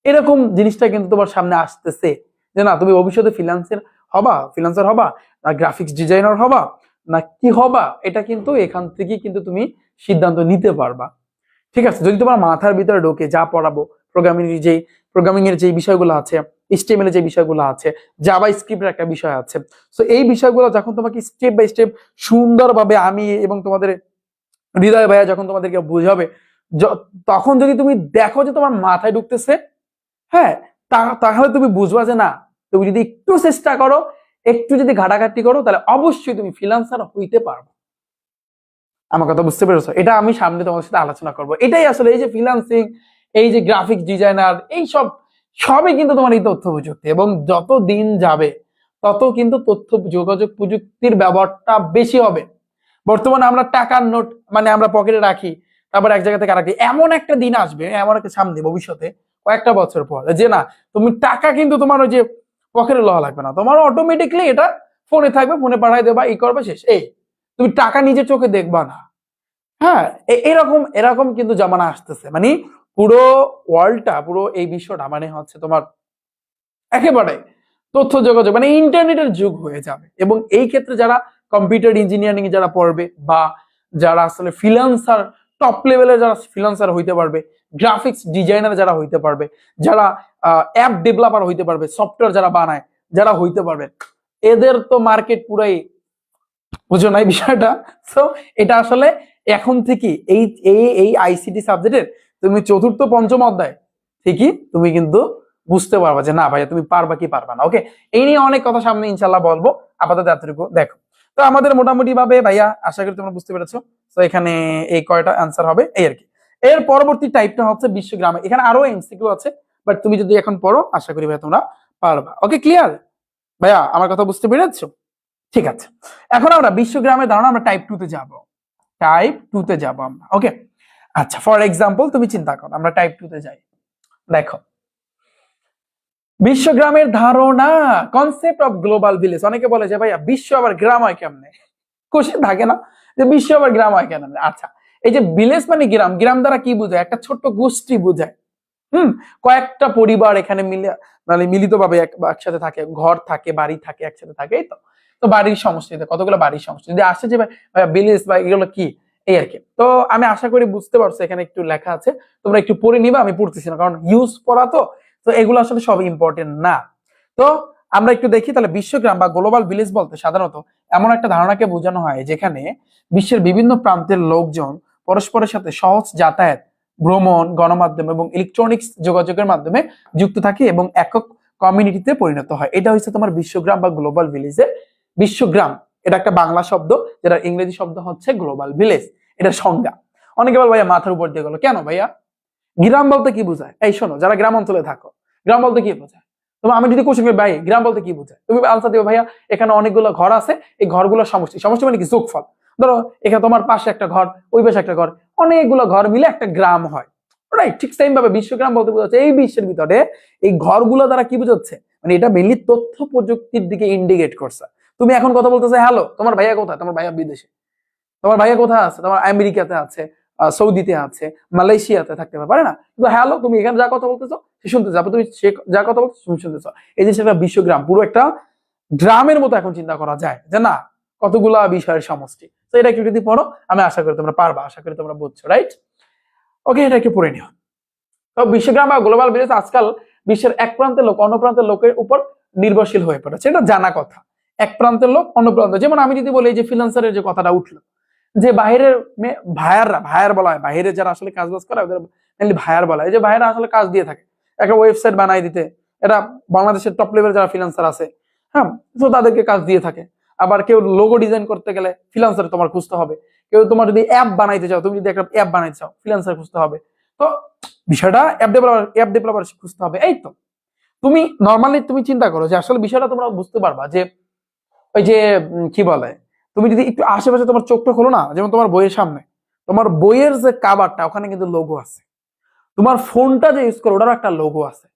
এরকম জিনিসটা কিন্তু তোমার সামনে আসতেছে, যে না তুমি ভবিষ্যতে ফ্রিল্যান্সার হবা, না গ্রাফিক্স ডিজাইনার হবা, না কি হবা, এটা কিন্তু এখান থেকে কিন্তু তুমি সিদ্ধান্ত নিতে পারবা। ঠিক আছে, যদি তোমার মাথার ভিতরে ঢোকে যা পড়াবো, প্রোগ্রামিং এর যে বিষয়গুলো আছে, HTML এর যে বিষয়গুলো আছে, জাভা স্ক্রিপ্টের একটা বিষয় আছে, সো এই বিষয়গুলো যখন তোমাকে স্টেপ বাই স্টেপ সুন্দরভাবে আমি এবং তোমাদের হৃদয় ভাইয়া যখন তোমাদেরকে বুঝাবে, তখন যদি তুমি দেখো যে তোমার মাথায় ঢুকতেছে, হ্যাঁ, তাহলে তুমি বুঝবা যে না, তুমি যদি একটু চেষ্টা করো, একটু যদি ঘাটাঘাটি করো, তাহলে অবশ্যই তুমি ফ্রিল্যান্সার হইতে পারবে। আমার কথা বুঝতে পেরেছো? এটা আমি সামনে তোমার সাথে আলোচনা করব। এটাই আসলে এই যে ফ্রিল্যান্সিং, এই যে গ্রাফিক্স ডিজাইনার, এই সবই কিন্তু তোমার এই তথ্য প্রযুক্তি, এবং যত দিন যাবে তত কিন্তু তথ্য যোগাযোগ প্রযুক্তির ব্যবহারটা বেশি হবে। বর্তমানে আমরা টাকার নোট মানে আমরা পকেটে রাখি, তারপর এক জায়গা থেকে রাখি। এমন একটা দিন আসবে, এমন একটা সামনে ভবিষ্যতে কয়েকটা বছর পর, যে না তুমি টাকা কিন্তু তোমার ওই যে পকেটে লওয়া লাগবে না, তোমার অটোমেটিকলি এটা ফোনে থাকবে, ফোনে পাঠাই দেবা, ই করবে, শেষ। এই তুমি টাকা নিজের চোখে দেখবা না। হ্যাঁ, এরকম এরকম কিন্তু জামানা আসতেছে, মানে পুরো ওয়ার্ল্ডটা, পুরো এই বিশ্বটা মানে হচ্ছে তোমার একেবারে তথ্য যোগাযোগ মানে ইন্টারনেটের যুগ হয়ে যাবে। এবং এই ক্ষেত্রে যারা কম্পিউটার ইঞ্জিনিয়ারিং যারা পড়বে, বা যারা আসলে ফ্রিল্যান্সার, টপ লেভেলের যারা ফ্রিল্যান্সার হইতে পারবে, গ্রাফিক্স ডিজাইনার যারা হইতে পারবে, যারা অ্যাপ ডেভেলপার হইতে পারবে, সফটওয়্যার যারা বানায় যারা হইতে পারবে, এদের তো মার্কেট পুরাই, বুঝো নাই বিষয়টা। তো এটা আসলে এখন থেকে এই এই এই আইসিটি সাবজেক্টের তুমি চতুর্থ পঞ্চম অধ্যায় ঠিকই তুমি কিন্তু বুঝতে পারবা যে না ভাইয়া তুমি পারবা কি পারবা না। ওকে, এই নিয়ে অনেক কথা সামনে ইনশাল্লাহ বলবো, আপাতত এতটুকু দেখো। তো আমাদের মোটামুটি ভাবে ভাইয়া আশা করি তোমরা বুঝতে পেরেছো। তো এখানে এই কয়টা অ্যান্সার হবে এই আর কি। এর পরবর্তী টাইপটা হচ্ছে বিশ্বগ্রামে, এখানে আরো এমসিকিউ আছে, বাট তুমি যদি এখন পড়ো আশা করি ভাইয়া তোমরা পারবা। ওকে, ক্লিয়ার ভাইয়া, আমার কথা বুঝতে পেরেছো? ঠিক আছে, এখন আমরা বিশ্বগ্রামের ধারণা আমরা টাইপ 2 তে যাব, টাইপ 2 তে যাব আমরা। ওকে, আচ্ছা, ফর এক্সাম্পল তুমি চিন্তা করো আমরা টাইপ 2 তে যাই। দেখো, বিশ্বগ্রামের ধারণা, কনসেপ্ট অফ গ্লোবাল ভিলেজ। অনেকে বলে যে ভাইয়া বিশ্ব আবার গ্রাম হয় কেমনে, কোশ্চেন থাকে না যে বিশ্ব আবার গ্রাম হয় কেমনে। আচ্ছা, এই যে ভিলেজ মানে গ্রাম, গ্রাম দ্বারা কি বোঝায়? একটা ছোট্ট গোষ্ঠী বোঝায়। কয়েকটা পরিবার এখানে মিলে মানে মিলিত ভাবে একসাথে থাকে, ঘর থাকে, বাড়ি থাকে, একসাথে থাকে, এই তো। তো বাড়ির সমষ্টিতে কতগুলো বাড়ির সমষ্টি যদি আসে যে ভিলেজ বা এগুলো কি, এই আর কি। তো আমি আশা করি বুঝতে পারছো, এখানে একটু লেখা আছে, তোমরা একটু পড়ে নিবা, আমি পড়তেছি না কারণ ইউজ পড়া তো, তো এগুলো আসলে সব ইম্পর্টেন্ট না। তো আমরা একটু দেখি তাহলে, বিশ্বগ্রাম বা গ্লোবাল ভিলেজ বলতে সাধারণত এমন একটা ধারণাকে বোঝানো হয় যেখানে বিশ্বের বিভিন্ন প্রান্তের লোকজন পরস্পরের সাথে সহজ যাতায়াত, ভ্রমণ, গণমাধ্যম এবং ইলেকট্রনিক্স যোগাযোগের মাধ্যমে যুক্ত থাকে এবং একক কমিউনিটিতে পরিণত হয়। এটা হচ্ছে তোমার বিশ্বগ্রাম বা গ্লোবাল ভিলেজের। বিশ্বগ্রাম এটা একটা বাংলা শব্দ, যেটা ইংরেজি শব্দ হচ্ছে গ্লোবাল ভিলেজ, এটা সংজ্ঞা। অনেকে বল ভাইয়া মাথার উপর দিয়ে গেলো কেন ভাইয়া, গ্রাম বলতে কি বোঝায়? এই শোনো, যারা গ্রাম অঞ্চলে থাকো, গ্রাম বলতে কি বোঝায়? তোমার আমি যদি কোশ্চেন করি ভাই গ্রাম বলতে কি বোঝায়, তুমি আনসার দিও ভাইয়া এখানে অনেকগুলো ঘর আছে, এই ঘরগুলোর সমষ্টি। সমষ্টি মানে কি? যোগফল। ধরো এখানে তোমার পাশে একটা ঘর, ওই পাশে একটা ঘর, অনেকগুলো ঘর মিলে একটা গ্রাম হয়, রাইট? ঠিক সেম ভাবে বিশ্বগ্রাম বলতে বোঝাচ্ছে এই বিশ্বের ভিতরে এই ঘরগুলো দ্বারা কি বোঝাচ্ছে, মানে এটা মেনলি তথ্য প্রযুক্তির দিকে ইন্ডিকেট করছে। তুমি এখন কথা বলতেছো, হ্যালো তোমার ভাইয়া কোথায়? তোমার ভাইয়া বিদেশে। তোমার ভাইয়া কোথায় আছে? তোমার আমেরিকাতে আছে, সৌদিতে আছে, মালয়েশিয়াতে থাকতে পারে না, কিন্তু হ্যালো তুমি এখানে যা কথা বলতেছো সে শুনতেছো, তুমি সে যা কথা বলছো তুমি শুনতেছো। এই যে সেটা বিশ্বগ্রাম, পুরো একটা গ্রামের মতো এখন চিন্তা করা যায় যে না, কতগুলা বিষয়ের সমষ্টি। তো এটা একটু যদি পড়ো, আমি আশা করি তোমরা পারবা, আশা করি তোমরা বুঝছো, রাইট? ওকে, এটা একটু পড়ে নিও। তো বিশ্বগ্রাম বা গ্লোবাল ভিলেজ আজকাল বিশ্বের এক প্রান্তের লোক অন্য প্রান্তের লোকের উপর নির্ভরশীল হয়ে পড়েছে, এটা জানা কথা। এক প্রান্তের লোক অন্য প্রান্ত, যেমন আমি যদি বলি যে ফ্রিল্যান্সারের যে কথাটা উঠলো, যে বাইরের ভাইয়াররা, ভাইয়ার বলা হয়, বাইরে যারা আসলে কাজ বাজ করে ওদের মেনলি ভাইয়ার বলা হয়, যে ভাইয়ারা আসলে কাজ দিয়ে থাকে একটা ওয়েবসাইট বানাই দিতে, এটা বাংলাদেশের টপ লেভেল যারা ফ্রিল্যান্সার আছে, হ্যাঁ, তো তাদেরকে কাজ দিয়ে থাকে। আবার কেউ লোগো ডিজাইন করতে গেলে ফ্রিল্যান্সার তোমার খুঁজতে হবে, কেউ তোমার যদি অ্যাপ বানাইতে চাও, তুমি যদি একটা অ্যাপ বানাইতে চাও ফ্রিল্যান্সার খুঁজতে হবে। তো বিষয়টা অ্যাপ ডেভেলপার খুঁজতে হবে। এই তো তুমি নর্মালি তুমি চিন্তা করো যে আসলে বিষয়টা তোমরা বুঝতে পারবা যে ওই যে কি বলে, তুমি যদি একটু আশেপাশে তোমার চোখটা খোলো না, যেমন তোমার বইয়ের সামনে, তোমার বইয়ের যে কাভারটা ওখানে কিন্তু লোগো আছে, তোমার ফোনটা যে ইউজ করো ওটারও একটা লোগো আছে,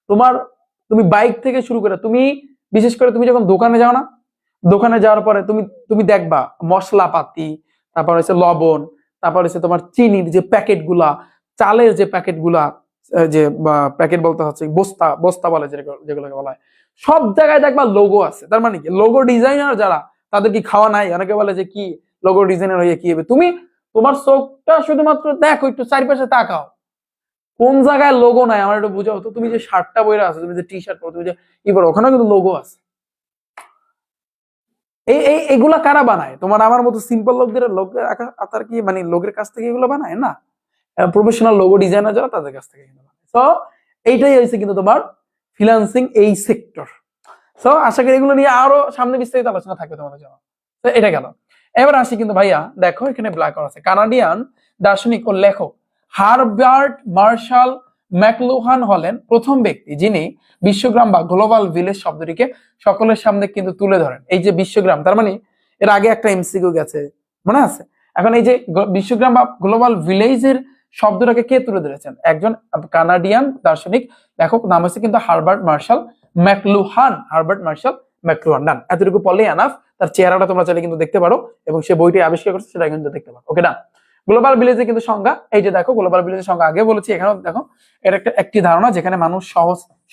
তোমার তুমি বাইক থেকে শুরু করে তুমি বিশেষ করে তুমি যখন দোকানে যাও না, দোকানে যাওয়ার পরে তুমি তুমি দেখবা মশলাপাতি, তারপর হচ্ছে লবণ, তারপর হচ্ছে তোমার চিনির যে প্যাকেট গুলা, চালের যে প্যাকেট গুলা, যে প্যাকেট বলতে হচ্ছে বস্তা, বস্তা বলে যেগুলোকে বলা হয়, সব জায়গায় দেখবা লোগো আছে। তার মানে কি, লোগো ডিজাইনার যারা, তাদের কি খাওয়া নাই? অনেকে বলে যে কি লোগো ডিজাইনার হয়ে কি হবে, তুমি তোমার চোখটা শুধুমাত্র দেখো, একটু চারিপাশে তাকাও, কোন জায়গায় লোগো নাই আমার একটু বুঝাও তো। তুমি যে শার্টটা পরে আছো, তুমি যে টি শার্ট পরো, তুমি যে ই করো, ওখানে কিন্তু লোগো আছে। এগুলা কারা বানায়? তোমার আমার মতো সিম্পল লোকদের, লোকের তার কি মানে লোকের কাছ থেকে এগুলো বানায় না, প্রফেশনাল লোগো ডিজাইনার যারা তাদের কাছ থেকে বানায়। তো এইটাই হয়েছে কিন্তু তোমার ফ্রিল্যান্সিং এই সেক্টর। তো আশা করি এগুলো নিয়ে আরো সামনে বিস্তারিত আলোচনা থাকবে তোমাদের জন্য। তো এটা গেল। এবার আসি কিন্তু ভাইয়া, দেখো এখানে ব্ল্যাক করা আছে, কানাডিয়ান দার্শনিক ও লেখক হারবার্ট মার্শাল ম্যাকলুহান হলেন প্রথম ব্যক্তি যিনি বিশ্বগ্রাম বা গ্লোবাল ভিলেজ শব্দটিকে সকলের সামনে কিন্তু তুলে ধরেন। এই যে বিশ্বগ্রাম, তার মানে এর আগে একটা এমসিকিউ গেছে মনে আছে? এখন এই যে বিশ্বগ্রাম বা গ্লোবাল ভিলেজের শব্দটাকে কে তুলে ধরেছেন? একজন কানাডিয়ান দার্শনিক লেখক, নাম হচ্ছে কিন্তু Herbert Marshall McLuhan. Herbert Marshall McLuhan. Done, এতটুকু পড়লেই এনাফ। তার চেহারাটা তোমরা চাইলে কিন্তু দেখতে পারো এবং সে বইটি আবিষ্কার করছে সেটা কিন্তু দেখতে পারো। ওকে, ডান। গ্লোবাল ভিলেজে কিন্তু সংজ্ঞা, এই যে দেখো গ্লোবাল ভিলেজের সংজ্ঞা আগে বলেছি, এখানেও দেখো এটা একটি ধারণা যেখানে মানুষ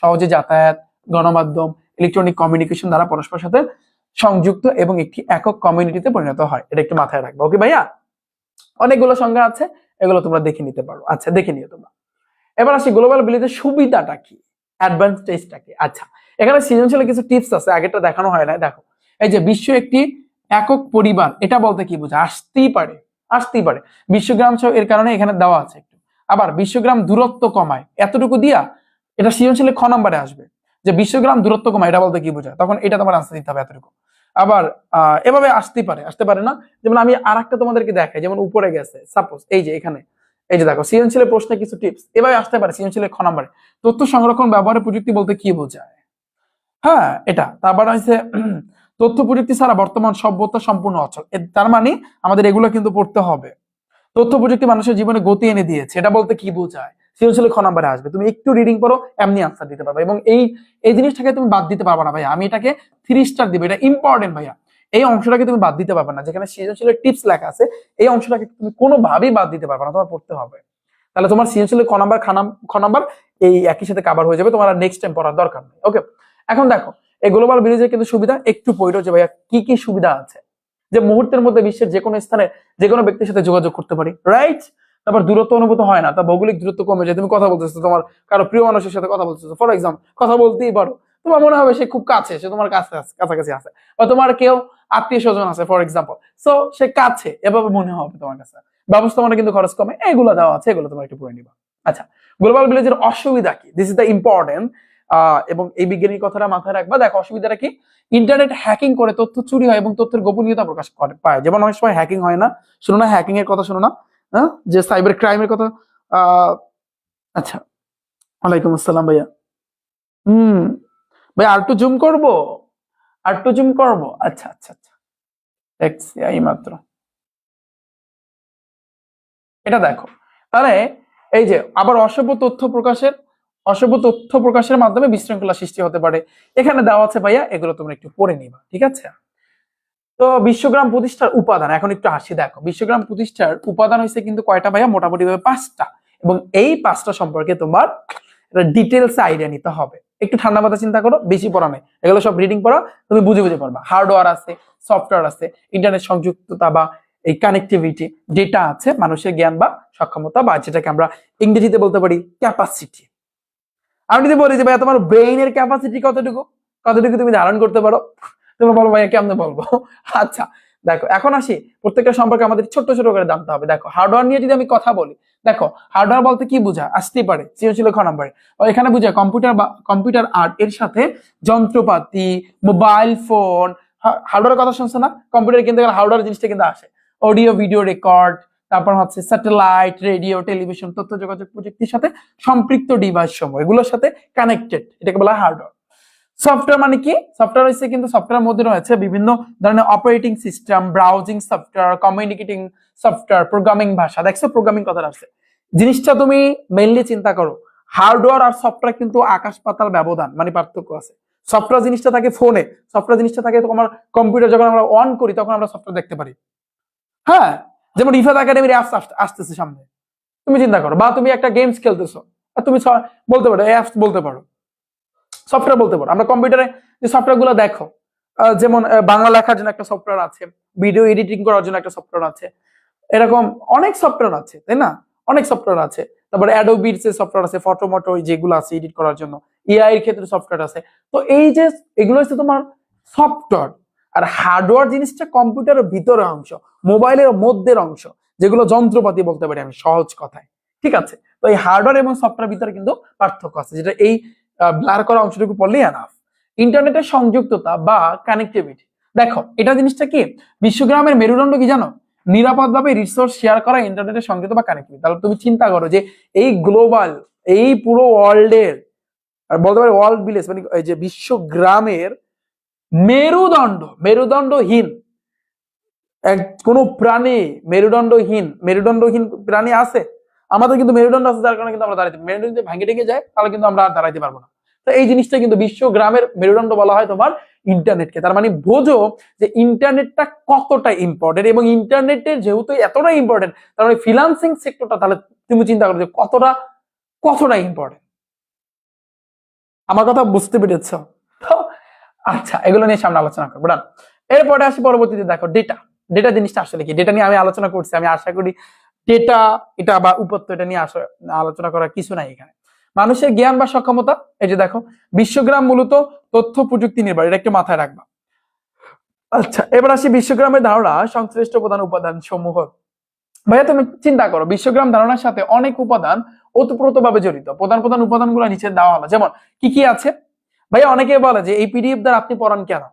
সহজে যাতায়াত, গণমাধ্যম, ইলেকট্রনিক কমিউনিকেশন দ্বারা পরস্পরের সাথে সংযুক্ত এবং একটি একক কমিউনিটিতে পরিণত হয়। এটা একটু মাথায় রাখবে। ওকে ভাইয়া, অনেকগুলো সংজ্ঞা আছে, এগুলো তোমরা দেখে নিতে পারো। আচ্ছা, দেখে নিও তোমরা। এবার আসি গ্লোবাল ভিলেজের সুবিধাটা কি, অ্যাডভান্টেজটা কি। আচ্ছা, এখানে সৃজনশীল কিছু টিপস আছে, আগেটা দেখানো হয় না। দেখো, এই যে বিশ্ব একটি একক পরিবার, এটা বলতে কি বোঝায়? আসতেই পারে বিশ্বগ্রাম সহ, এর কারণে এখানে দেওয়া আছে একটু। আবার বিশ্বগ্রাম দূরত্ব কমায়, এতটুকু দিয়া এটা সৃজনশীলে খ নম্বরে আসবে যে বিশ্বগ্রাম দূরত্ব কমায়, এটা বলতে কি বোঝায়, তখন এটা তোমার আনসার দিতে হবে এতটুকু। আবার এভাবে আসতে পারে না। যেমন আমি আরেকটা তোমাদেরকে দেখাই, যেমন উপরে গেছে, সাপোজ এই যে এখানে, এই যে দেখো সৃজনশীলের প্রশ্নে কিছু টিপস এভাবে আসতে পারে সৃজনশীলের খ নম্বরে। তথ্য সংরক্ষণ ব্যবহারের প্রযুক্তি বলতে কি বোঝায়? হ্যাঁ, এটা। তারপর হচ্ছে তথ্য প্রযুক্তি ছাড়া বর্তমান সভ্যতা সম্পূর্ণ অচল। তার মানে আমাদের এগুলো কিন্তু পড়তে হবে। তথ্য প্রযুক্তি মানুষের জীবনে গতি এনে দিয়েছে, এটা বলতে কি বোঝায়? সৃজনশীল খ নম্বরে আসবে। তুমি একটু রিডিং করো, এমনি আনসার দিতে পারবে। এবং এই জিনিসটাকে তুমি বাদ দিতে পারবে না ভাইয়া, আমি এটাকে 3 স্টার দিব, এটা ইম্পর্টেন্ট ভাইয়া। এই অংশটাকে তুমি বাদ দিতে পারবে না, যেখানে সৃজনশীলের টিপস লেখা আছে, এই অংশটাকে তুমি কোনোভাবেই বাদ দিতে পারবে না, তোমার পড়তে হবে। তাহলে তোমার সৃজনশীলের খ নাম্বার এই একই সাথে কভার হয়ে যাবে, তোমার আর নেক্সট টাইম পড়ার দরকার নেই। ওকে, এখন দেখো এই গ্লোবাল ভিলেজের কিন্তু সুবিধা একটু পড়ো যে ভাইয়া কি কি সুবিধা আছে। যে মুহূর্তের মধ্যে বিশ্বের যে কোনো স্থানে যে কোনো ব্যক্তির সাথে যোগাযোগ করতে পারি, রাইট? তারপর দূরত্ব অনুভূত হয় না, তা ভৌগোলিক দূরত্ব কমে যায়। তুমি কথা বলতেছো, তোমার কারো প্রিয় মানুষের সাথে কথা বলতেছো, ফর এক্সাম্পল কথা বলতেই পারো, তোমার মনে হবে সে খুব কাছে, সে তোমার কাছে কাছাকাছি আছে, বা তোমার কেউ আত্মীয় স্বজন আছে ফর এক্সাম্পল, সো সে কাছে, এভাবে মনে হবে তোমার কাছে। ব্যবস্থাপনা কিন্তু খরচ কমে, এগুলো দেওয়া আছে, এগুলো তোমরা একটু পড়ে নিবা। আচ্ছা, গ্লোবাল ভিলেজের অসুবিধা কি? This is the important. এবং এই বিজ্ঞানীর কথাটা মাথায় রাখবা। দেখো, অসুবিধাটা কি? ইন্টারনেট হ্যাকিং করে তথ্য চুরি হয় এবং তথ্যের গোপনীয়তা প্রকাশ করে পায়। যেমন অনেক সময় হ্যাকিং হয় না, শোনো না হ্যাকিং এর কথা, শোনো না, হ্যাঁ, যে সাইবার ক্রাইমের কথা। আচ্ছা, ওয়ালাইকুম আসসালাম ভাইয়া। হুম, ভাই আর একটু জুম করবো। আচ্ছা আচ্ছা আচ্ছা, দেখছি এই মাত্র। এটা দেখো, তাহলে এই যে আবার অসভ্য তথ্য প্রকাশের মাধ্যমে বিশৃঙ্খলা সৃষ্টি হতে পারে, এখানে দেওয়া আছে ভাইয়া, এগুলো তোমরা একটু পড়ে নিবা, ঠিক আছে? তো বিশ্বগ্রাম প্রতিষ্ঠার উপাদান এখন একটু আসি। দেখো, বিশ্বগ্রাম প্রতিষ্ঠার উপাদান হয়েছে কিন্তু কয়টা ভাইয়া? মোটামুটি ভাবে 5টা। এবং এই 5টা সম্পর্কে তোমার ডিটেলস আইডিয়া নিতে হবে। একটু ঠান্ডা মাথা চিন্তা করো, বেশি পড়া নেই, এগুলো সব রিডিং পড়া, তুমি বুঝে পারবা। হার্ডওয়্যার আছে, সফটওয়্যার আছে, ইন্টারনেট সংযুক্ততা বা এই কানেক্টিভিটি, ডেটা আছে, মানুষের জ্ঞান বা সক্ষমতা, বা যেটাকে আমরা ইংরেজিতে বলতে পারি ক্যাপাসিটি। আমি যদি বলি যে ভাইয়া তোমার ব্রেইনের ক্যাপাসিটি কতটুকু, কতটুকু তুমি ধারণ করতে পারো, তুমি বলো ভাইয়া কেমনে বলবো? আচ্ছা, দেখো এখন আসি, প্রত্যেকটা সম্পর্কে আমাদের ছোট ছোট করে জানতে হবে। দেখো, হার্ডওয়্যার নিয়ে যদি আমি কথা বলি, দেখো হার্ডওয়্যার বলতে কি বোঝায়? আসতেই পারে সৃজনশীল খ নম্বরে, এখানে বুঝায় কম্পিউটার বা কম্পিউটার আর্ট এর সাথে যন্ত্রপাতি, মোবাইল ফোন। হার্ডওয়্যার কথা শুনছো না? কম্পিউটার কিনতে গেলে হার্ডওয়্যার জিনিসটা কিন্তু আসে, অডিও ভিডিও রেকর্ড, তারপর হচ্ছে স্যাটেলাইট, রেডিও, টেলিভিশন, তথ্য যোগাযোগ প্রযুক্তির সাথে সম্পৃক্ত ডিভাইস সমূহ, এগুলোর সাথে কানেক্টেড, এটাকে বলা হয় হার্ডওয়্যার। সফটওয়্যার মানে কি? সফটওয়্যার হচ্ছে কিন্তু সফটওয়্যার মধ্যে রয়েছে বিভিন্ন ধরনের operating system, browsing software, communicating software, programming ভাষা। দেখছো প্রোগ্রামিং কথাটা আসছে, জিনিসটা তুমি মেইনলি চিন্তা করো, হার্ডওয়্যার আর সফটওয়্যার কিন্তু আকাশ পাতাল ব্যবধান, মানে পার্থক্য আছে। সফটওয়্যার জিনিসটা থাকে ফোনে, সফটওয়্যার জিনিসটা থাকে তোমার কম্পিউটার, যখন আমরা অন করি তখন আমরা সফটওয়্যার দেখতে পারি। হ্যাঁ, যেমন রিফাত একাডেমির অ্যাপস আসতেছে সামনে, তুমি চিন্তা করো, বা তুমি একটা গেমস খেলতেছো, আর তুমি বলতে পারো অ্যাপস বলতে পারো, সফটওয়্যার বলতে পারো। আমরা কম্পিউটারে যে সফটওয়্যার গুলো দেখো, যেমন বাংলা লেখার জন্য একটা সফটওয়্যার আছে, ভিডিও এডিটিং করার জন্য একটা সফটওয়্যার আছে, এরকম অনেক সফটওয়্যার আছে, তাই না? অনেক সফটওয়্যার আছে। তারপরে অ্যাডোবির যে সফটওয়্যার আছে, ফটো মটো যেগুলো আছে এডিট করার জন্য, এআই এর ক্ষেত্রে সফটওয়্যার আছে। তো এই যে এগুলো হচ্ছে তোমার সফটওয়্যার। আর হার্ডওয়্যার জিনিসটা কম্পিউটারের ভিতরের অংশ, মোবাইলের মধ্যের অংশ, যেগুলো যন্ত্রপাতি বলতে পারি আমি সহজ কথায়, ঠিক আছে? তো এই হার্ডওয়্যার এবং সফটওয়্যার ভিতরে কিন্তু পার্থক্য আছে, যেটা এই ব্লার করা অংশটুকু পড়লেই এনাফ। ইন্টারনেটের সংযুক্ততা বা কানেক্টিভিটি, দেখো এটা জিনিসটা কি? বিশ্বগ্রামের মেরুদণ্ড কি জানো? নিরাপদভাবে রিসোর্স শেয়ার করা, ইন্টারনেটের সংযুক্ত বা কানেক্টিভিটি। তাহলে তুমি চিন্তা করো যে এই গ্লোবাল, এই পুরো ওয়ার্ল্ডের, আর বলতে পারি ওয়ার্ল্ড ভিলেজ, মানে এই যে বিশ্বগ্রামের মেরুদণ্ডহীন কোনো প্রাণী মেরুদণ্ডহীন প্রাণী আছে? আমাদের কিন্তু মেরুদণ্ড আছে, যার কারণে কিন্তু আমরা দাঁড়াইতে, মেরুদণ্ড যদি ভাঙে টেঙে যায় তাহলে কিন্তু আমরা আর দাঁড়াইতে পারবো না। তো এই জিনিসটা কিন্তু বিশ্বগ্রামের মেরুদণ্ড বলা হয় তোমার ইন্টারনেটকে। তার মানে বোঝো যে ইন্টারনেটটা কতটা ইম্পর্টেন্ট, এবং ইন্টারনেটের যেহেতু এতটা ইম্পর্টেন্ট, তার মানে ফ্রিল্যান্সিং সেক্টরটা তাহলে তুমি চিন্তা করো যে কতটা কতটা ইম্পর্টেন্ট। আমার কথা বুঝতে পেরেছ? তো আচ্ছা, এগুলো নিয়ে সামনে আলোচনা করবো। এরপরে আসি পরবর্তীতে, দেখো ডেটা জিনিসটা আসলে কি, ডেটা নিয়ে আমি আলোচনা করছি। আমি আশা করি ডেটা এটা বা উপত্য এটা নিয়ে আলোচনা করার কিছু নাই এখানে। মানুষের জ্ঞান বা সক্ষমতা, এই যে দেখো বিশ্বগ্রাম মূলত তথ্য প্রযুক্তি নির্ভর, এটা একটু মাথায় রাখবা। আচ্ছা, এবার আসি বিশ্বগ্রামের ধারণা সংশ্লিষ্ট প্রধান উপাদান সমূহ। ভাইয়া তুমি চিন্তা করো, বিশ্বগ্রাম ধারণার সাথে অনেক উপাদান ওতপ্রোতভাবে জড়িত। প্রধান প্রধান উপাদানগুলো নিচে দেওয়া হলো, যেমন কি কি আছে। ভাইয়া অনেকে বলে যে এই পিডিএফ দ্বারা আপনি পড়ান কেন,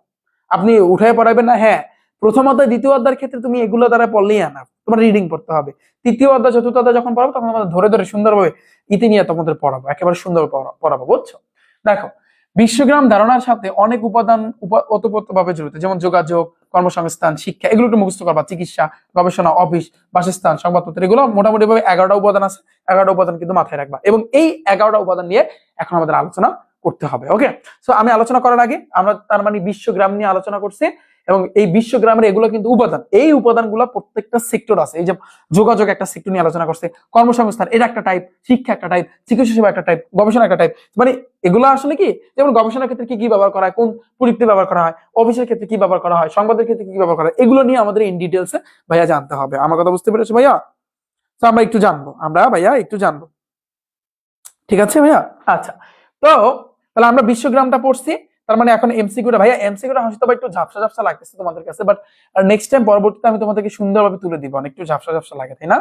আপনি উঠে পড়াবেন না। হ্যাঁ, প্রথম অধ্যায় দ্বিতীয় অধ্যায়ের ক্ষেত্রে তুমি এগুলো দ্বারা পড়লেই না, তোমার রিডিং পড়তে হবে। তৃতীয় অধ্যায় চতুর্থ অধ্যায় যখন পড়াবো তখন আমাদের ধরে ধরে সুন্দরভাবে ইতি নিয়ে তোমাদের পড়াবো, একেবারে সুন্দর পড়াবো, বুঝছো? দেখো, বিশ্বগ্রাম ধারণার সাথে অনেক উপাদান ওতপ্রোতভাবে জড়িত, যেমন যোগাযোগ, কর্মসংস্থান, শিক্ষা, এগুলো একটু মুখস্থ করবা। চিকিৎসা, গবেষণা, অফিস, বাসস্থান, সংবাদপত্র, এগুলো মোটামুটি ভাবে 11টা উপাদান আছে। 11টা উপাদান কিন্তু মাথায় রাখবা, এবং এই 11টা উপাদান নিয়ে এখন আমাদের আলোচনা করতে হবে। ওকে, সো আমি আলোচনা করার আগে আমরা তার মানে বিশ্বগ্রাম নিয়ে আলোচনা করছি, এবং এই বিশ্বগ্রামের এগুলো কিন্তু উপাদান, এই উপাদানগুলো প্রত্যেকটা সেক্টর আছে। এই যে যোগাযোগ একটা সেক্টর নিয়ে আলোচনা করছে, কর্মসংস্থান এটা একটা টাইপ, শিক্ষা একটা টাইপ, চিকিৎসা সেবা একটা টাইপ, গবেষণা একটা টাইপ। মানে এগুলো আসলে কি, যেমন গবেষণার ক্ষেত্রে কি কি ব্যবহার করা হয়, কোন প্রযুক্তি ব্যবহার করা হয়, অফিসের ক্ষেত্রে কি ব্যবহার করা হয়, সংবাদের ক্ষেত্রে কি ব্যবহার করা হয়, এগুলো নিয়ে আমাদের ইন ডিটেলসে ভাইয়া জানতে হবে। আমার কথা বুঝতে পেরেছো ভাইয়া? তো আমরা একটু জানবো, ভাইয়া একটু জানবো, ঠিক আছে ভাইয়া? আচ্ছা, তো তাহলে আমরা বিশ্বগ্রামটা পড়ছি। তার মানে এখন এমসিকিউটা, ভাইয়া এমসিকিউটা হয়তো বা একটু ঝাপসা ঝাপসা লাগতেছে তোমাদের কাছে, বাট নেক্সট টাইম পরবর্তীতে আমি তোমাদেরকে সুন্দরভাবে তুলে দিব। অনেক একটু ঝাপসা ঝাপসা লাগে, তাই না?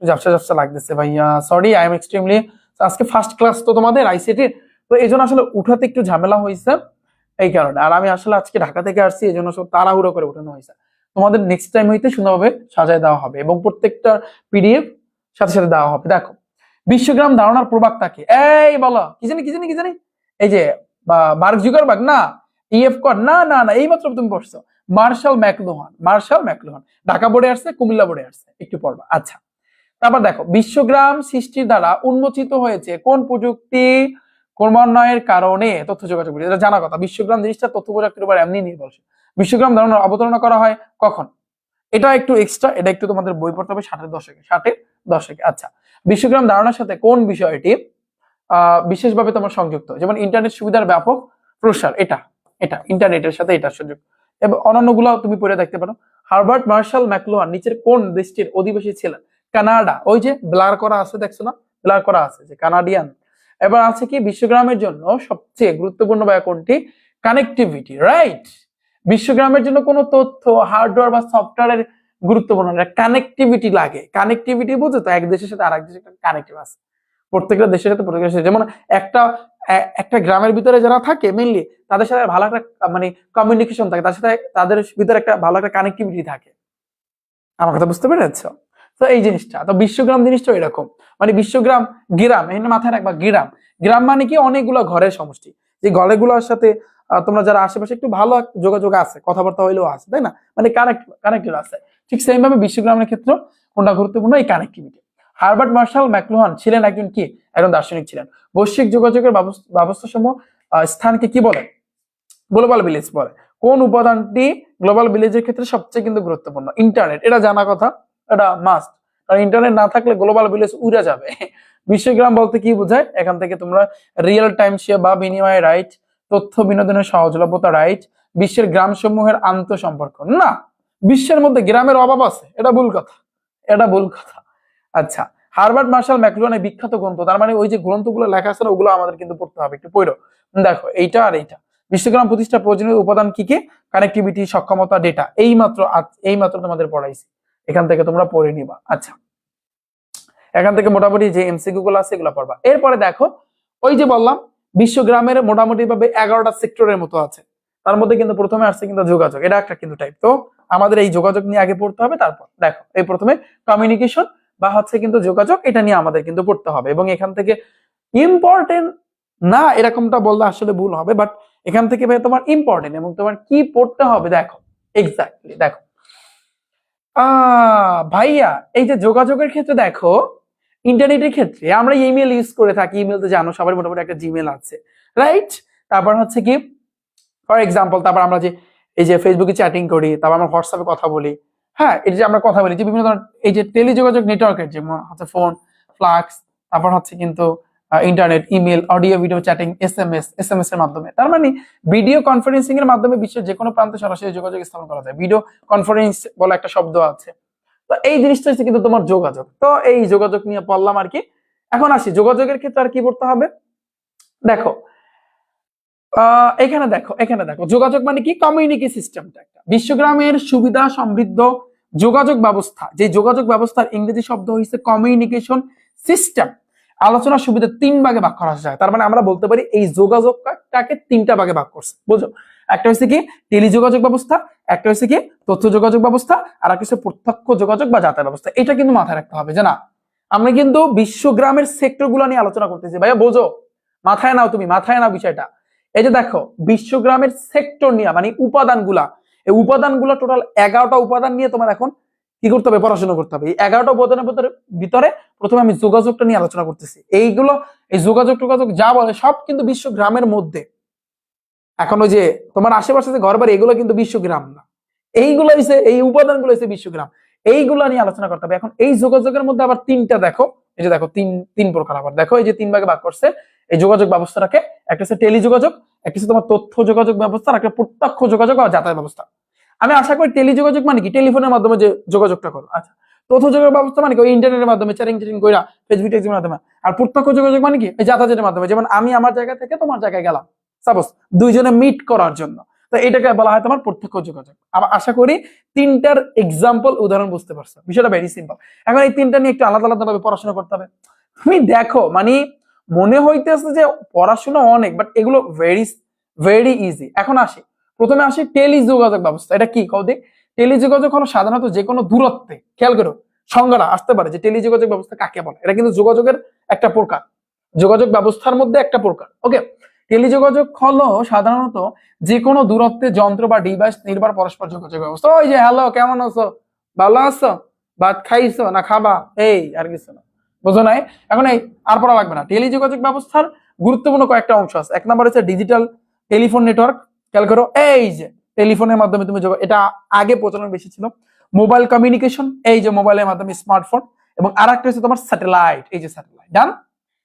ঝাপসা ঝাপসা লাগতেছে ভাইয়া, সরি, আই এম এক্সট্রিমলি। আজকে ফার্স্ট ক্লাস তো তোমাদের আইসিটি, তো এই জন্য আসলে উঠাতে একটু ঝামেলা হয়েছে, এই কারণে। আর আমি আসলে আজকে ঢাকা থেকে আসছি, এই জন্য সব তাড়াহুড়ো করে উঠানো হয়েছে। তোমাদের নেক্সট টাইম হইতে সুন্দরভাবে সাজায় দেওয়া হবে, এবং প্রত্যেকটা পিডিএফ সাথে সাথে দেওয়া হবে। দেখো, বিশ্বগ্রাম ধারণার প্রবক্তাকে, এই বলো কি জানি কি জানি কি জানি, এই যে মার্ক জুকারবার্গ না, ইএফ কর না না না, এই মাত্র তুমি পড়ছো, মার্শাল ম্যাকলুহান। ঢাকা বোর্ডে আসছে, কুমিল্লা বোর্ডে আসছে, একটু পড়বা। আচ্ছা, তারপর দেখো, বিশ্বগ্রাম সৃষ্টির দ্বারা উন্মোচিত হয়েছে কোন প্রযুক্তি ক্রমান্বয়ের কারণে তথ্য যোগাযোগ, এটা জানা কথা। বিশ্বগ্রাম জিনিসটা তথ্য প্রযুক্তির উপর এমনি নির্ভরশীল। বিশ্বগ্রাম ধারণার অবতারণা করা হয় কখন, এটা একটু এক্সট্রা, এটা একটু তোমাদের বই পড়তে হবে 60-এর দশকে। আচ্ছা, বিশ্বগ্রাম ধারণার সাথে কোন বিষয়টি বিশেষভাবে তোমার সংযুক্ত, যেমন ইন্টারনেট সুবিধার ব্যাপক প্রসার, এটা এটা ইন্টারনেটের সাথে এটা সংযুক্ত, এবং অন্যান্য গুলো তুমি পড়ে দেখতে পারো। হার্বার্ট মার্শাল ম্যাকলুহান নিচের কোন দেশটির অধিবাসী ছিলেন? কানাডা, ওই যে ব্লার করা আছে, দেখছো না, ব্লার করা আছে যে কানাডিয়ান। এবার আছে কি, বিশ্বগ্রামের জন্য সবচেয়ে গুরুত্বপূর্ণ বা কোনটি? Connectivity, right. বিশ্বগ্রামের জন্য কোনো তথ্য হার্ডওয়্যার বা সফটওয়্যারের গুরুত্বপূর্ণ না, কানেক্টিভিটি লাগে। কানেক্টিভিটি বুঝো তো, এক দেশের সাথে আরেক দেশের কানেক্টিভ আছে, প্রত্যেকটা দেশের সাথে প্রত্যেকটা দেশের। যেমন একটা একটা গ্রামের ভিতরে যারা থাকে মেইনলি, তাদের সাথে ভালো একটা মানে কমিউনিকেশন থাকে, তার সাথে তাদের ভিতরে একটা ভালো একটা কানেক্টিভিটি থাকে। আমার কথা বুঝতে পেরেছ? তো এই জিনিসটা, তো বিশ্বগ্রাম জিনিসটা এরকম, মানে বিশ্বগ্রাম গ্রাম, এখানে মাথায় রাখবা, গ্রাম গ্রাম মানে কি অনেকগুলো ঘরের সমষ্টি, যে ঘরগুলোর সাথে তোমরা যারা আশেপাশে একটু ভালো যোগাযোগ আছে, কথাবার্তা হইলেও আছে, তাই না, মানে কানেক্টেড আছে। ঠিক সেম ভাবে বিশ্বগ্রামের ক্ষেত্রে কোনটা গুরুত্বপূর্ণ, এই কানেক্টিভিটি। হার্বার্ট মার্শাল ম্যাকলুহান ছিলেন একজন কি, একজন দার্শনিক ছিলেন। বৈশ্বিক যোগাযোগের ব্যবস্থা সমূহ স্থানকে কি বলে? গ্লোবাল ভিলেজ বলে। কোন উপাদানটি গ্লোবাল ভিলেজের ক্ষেত্রে সবচেয়ে কিন্তু গুরুত্বপূর্ণ? ইন্টারনেট, এটা জানা কথা, এটা মাস্ট, কারণ ইন্টারনেট না থাকলে গ্লোবাল ভিলেজ উড়ে যাবে। বিশ্বগ্রাম বলতে কি বোঝায়, এখান থেকে তোমরা রিয়েল টাইম শেয়ার বা বিনিময় রাইট, তথ্য বিনোদনের সহজলভ্যতা রাইট, বিশ্বের গ্রাম সমূহের আন্তঃসম্পর্ক না, বিশ্বের মধ্যে গ্রামের অভাব আছে, এটা ভুল কথা, এটা ভুল কথা। আচ্ছা, হার্বার্ট মার্শাল ম্যাকলুহানের বিখ্যাত গ্রন্থ, তার মানে ওই যে গ্রন্থগুলো লেখা আছে না, ওগুলো আমাদের কিন্তু পড়তে হবে, একটু পড়ো। দেখো, এইটা আর এইটা, বিশ্বগ্রাম প্রতিষ্ঠা প্রয়োজনীয় উপাদান কি কি? কানেক্টিভিটি, সক্ষমতা, ডেটা, এইমাত্র তোমাদের পড়াইছি, এখান থেকে তোমরা পড়ে নিবা। আচ্ছা, এখান থেকে মোটামুটি যে এমসিকিউ গুলো আছে এগুলো পড়বা। এরপরে দেখো, ওই যে বললাম বিশ্বগ্রামের মোটামুটি ভাবে 11টা সেক্টরের মতো আছে, তার মধ্যে কিন্তু প্রথমে আসছে কিন্তু যোগাযোগ, এটা একটা কিন্তু টাইপ। তো আমাদের এই যোগাযোগ নিয়ে আগে পড়তে হবে, তারপর দেখো এই প্রথমে কমিউনিকেশন বা হচ্ছে কিন্তু যোগাযোগ, এটা নিয়ে আমাদের কিন্তু পড়তে হবে। এবং এখান থেকে ইম্পর্টেন্ট না এরকমটা বললে আসলে ভুল হবে, বাট এখান থেকে ভাই তোমার ইম্পর্টেন্ট এবং তোমার কি পড়তে হবে দেখো, এক্স্যাক্টলি দেখো, ভাইয়া এই যে যোগাযোগের ক্ষেত্রে দেখো, ইন্টারনেটের ক্ষেত্রে আমরা ইমেল ইউজ করে থাকি। ইমেল তো জানো সবার মোটামুটি একটা জিমেল আছে, রাইট? তারপর হচ্ছে কি, ফর এক্সাম্পল, তারপর আমরা যে এই যে ফেসবুকে চ্যাটিং করি, তারপর আমরা হোয়াটসঅ্যাপে কথা বলি। হ্যাঁ, এই যে আমরা কথা বলি যে বিভিন্ন ধরনের এই যে টেলিযোগাযোগ নেটওয়ার্কের যেমন হচ্ছে ফোন, ফ্লাক্স, তারপর হচ্ছে কিন্তু internet, email, audio, video, chatting, SMS এর মাধ্যমে, তার মানে ভিডিও কনফারেন্সিং এর মাধ্যমে বিশ্বের যে কোনো প্রান্তে সরাসরি যোগাযোগ স্থাপন করা যায়। ভিডিও কনফারেন্স বলে একটা শব্দ আছে। তো এই জিনিসটা হচ্ছে কিন্তু তোমার যোগাযোগ। তো এই যোগাযোগ নিয়ে পড়লাম আর কি। এখন আসি যোগাযোগের ক্ষেত্রে আর কি করতে হবে। দেখো এখানে দেখো যোগাযোগ মানে কি, কমিউনিকেশন সিস্টেমটা একটা বিশ্বগ্রামের সুবিধা সমৃদ্ধ যোগাযোগ ব্যবস্থা। যে যোগাযোগ ব্যবস্থার ইংরেজি শব্দ হচ্ছে কমিউনিকেশন সিস্টেম। আলোচনার সুবিধা 3 ভাগে ভাগ করা যায়। তার মানে আমরা বলতে পারি এই যোগাযোগটাকে 3টা ভাগে ভাগ করছে, বুঝো? একটা হচ্ছে কি টেলিযোগাযোগ ব্যবস্থা, একটা হচ্ছে কি তথ্য যোগাযোগ ব্যবস্থা, আর একটা হচ্ছে প্রত্যক্ষ যোগাযোগ বা যাতায়াত ব্যবস্থা। এটা কিন্তু মাথায় রাখতে হবে যে না, আমরা কিন্তু বিশ্বগ্রামের সেক্টর গুলো নিয়ে আলোচনা করতেছি। ভাইয়া বোঝো, মাথায় নাও, তুমি মাথায় নাও বিষয়টা। এই যে দেখো বিশ্বগ্রামের সেক্টর নিয়ে মানে উপাদানগুলা, এই উপাদানগুলো টোটাল 11টা উপাদান নিয়ে তোমার এখন কি করতে হবে, পড়াশোনা করতে হবে। এই 11টা উপাদানের ভিতরে প্রথমে আমি যোগাযোগটা নিয়ে আলোচনা করতেছি। এইগুলো এই যোগাযোগ টোগাযোগ যা বলে সব কিন্তু বিশ্বগ্রামের মধ্যে। এখন ওই যে তোমার আশেপাশে যে ঘর বাড়ি, এগুলো কিন্তু বিশ্বগ্রাম না, এইগুলো হচ্ছে এই উপাদানগুলো হচ্ছে বিশ্বগ্রাম। এইগুলো নিয়ে আলোচনা করতে হবে। এখন এই যোগাযোগের মধ্যে আবার 3টা দেখো, এই যে দেখো তিন প্রকার। আবার দেখো এই যে 3 ভাগে ভাগ করছে এই যোগাযোগ ব্যবস্থাটাকে। একটা হচ্ছে টেলিযোগাযোগ, একটা হচ্ছে তোমার তথ্য যোগাযোগ ব্যবস্থা, আর একটা প্রত্যক্ষ যোগাযোগ বা যাতায়াত ব্যবস্থা। আমি আশা করি টেলিযোগাযোগ মানে কি, টেলিফোনের মাধ্যমে যে যোগাযোগটা করো। আচ্ছা, তথ্য যোগাযোগ ব্যবস্থা মানে কি, ওই ইন্টারনেটের মাধ্যমে চ্যাটিং কইরা ফেসবুক টেক্সটের মাধ্যমে। আর প্রত্যক্ষ যোগাযোগ মানে কি, এই যাতায়াতের মাধ্যমে, যেমন আমি আমার জায়গা থেকে তোমার জায়গায় গেলাম, সাপোজ দুইজনে মিট করার জন্য। তো এটাকে বলা হয় তোমার প্রত্যক্ষ যোগাযোগ। আশা করি 3টার এক্সাম্পল উদাহরণ বুঝতে পারছো। বিষয়টা ভেরি সিম্পল। এখন এই 3টা নিয়ে একটু আলাদা আলাদা ভাবে পড়াশোনা করতে হবে। তুমি দেখো মানে মনে হইতেছে যে পড়াশোনা অনেক, বাট এগুলো ভেরি ভেরি ইজি। এখন আসি, প্রথমে আসি টেলিযোগাযোগ ব্যবস্থা। এটা কি কও দেখ? টেলিযোগাযোগ হলো সাধারণত যে কোনো দূরত্বে, খেয়াল করো সংজ্ঞাটা আসতে পারে যে টেলিযোগাযোগ ব্যবস্থা কাকে বলে। এটা কিন্তু যোগাযোগের একটা প্রকার, যোগাযোগ ব্যবস্থার মধ্যে একটা প্রকার। ওকে, টেলিযোগাযোগ হলো সাধারণত যে কোনো দূরত্বে যন্ত্র বা ডিভাইস নির্ভর পরস্পর যোগাযোগ ব্যবস্থা। ওই যে হ্যালো, কেমন আছো, ভালো আছো, ভাত খাইছো না খাবা, এই আর কিছু না, বুঝো নাই? এখন এই আর পড়া লাগবে না। টেলিযোগাযোগ ব্যবস্থার গুরুত্বপূর্ণ কয়েকটা অংশ আছে। 1 নম্বর হচ্ছে ডিজিটাল টেলিফোন নেটওয়ার্ক। খেয়াল করো, এই যে টেলিফোনের মাধ্যমে তুমি এটা আগে প্রচলন বেশি ছিল। মোবাইল কমিউনিকেশন, এই যে মোবাইলের মাধ্যমে স্মার্টফোন। এবং আর একটা হচ্ছে তোমার স্যাটেলাইট, এই যে স্যাটেলাইট। ডান?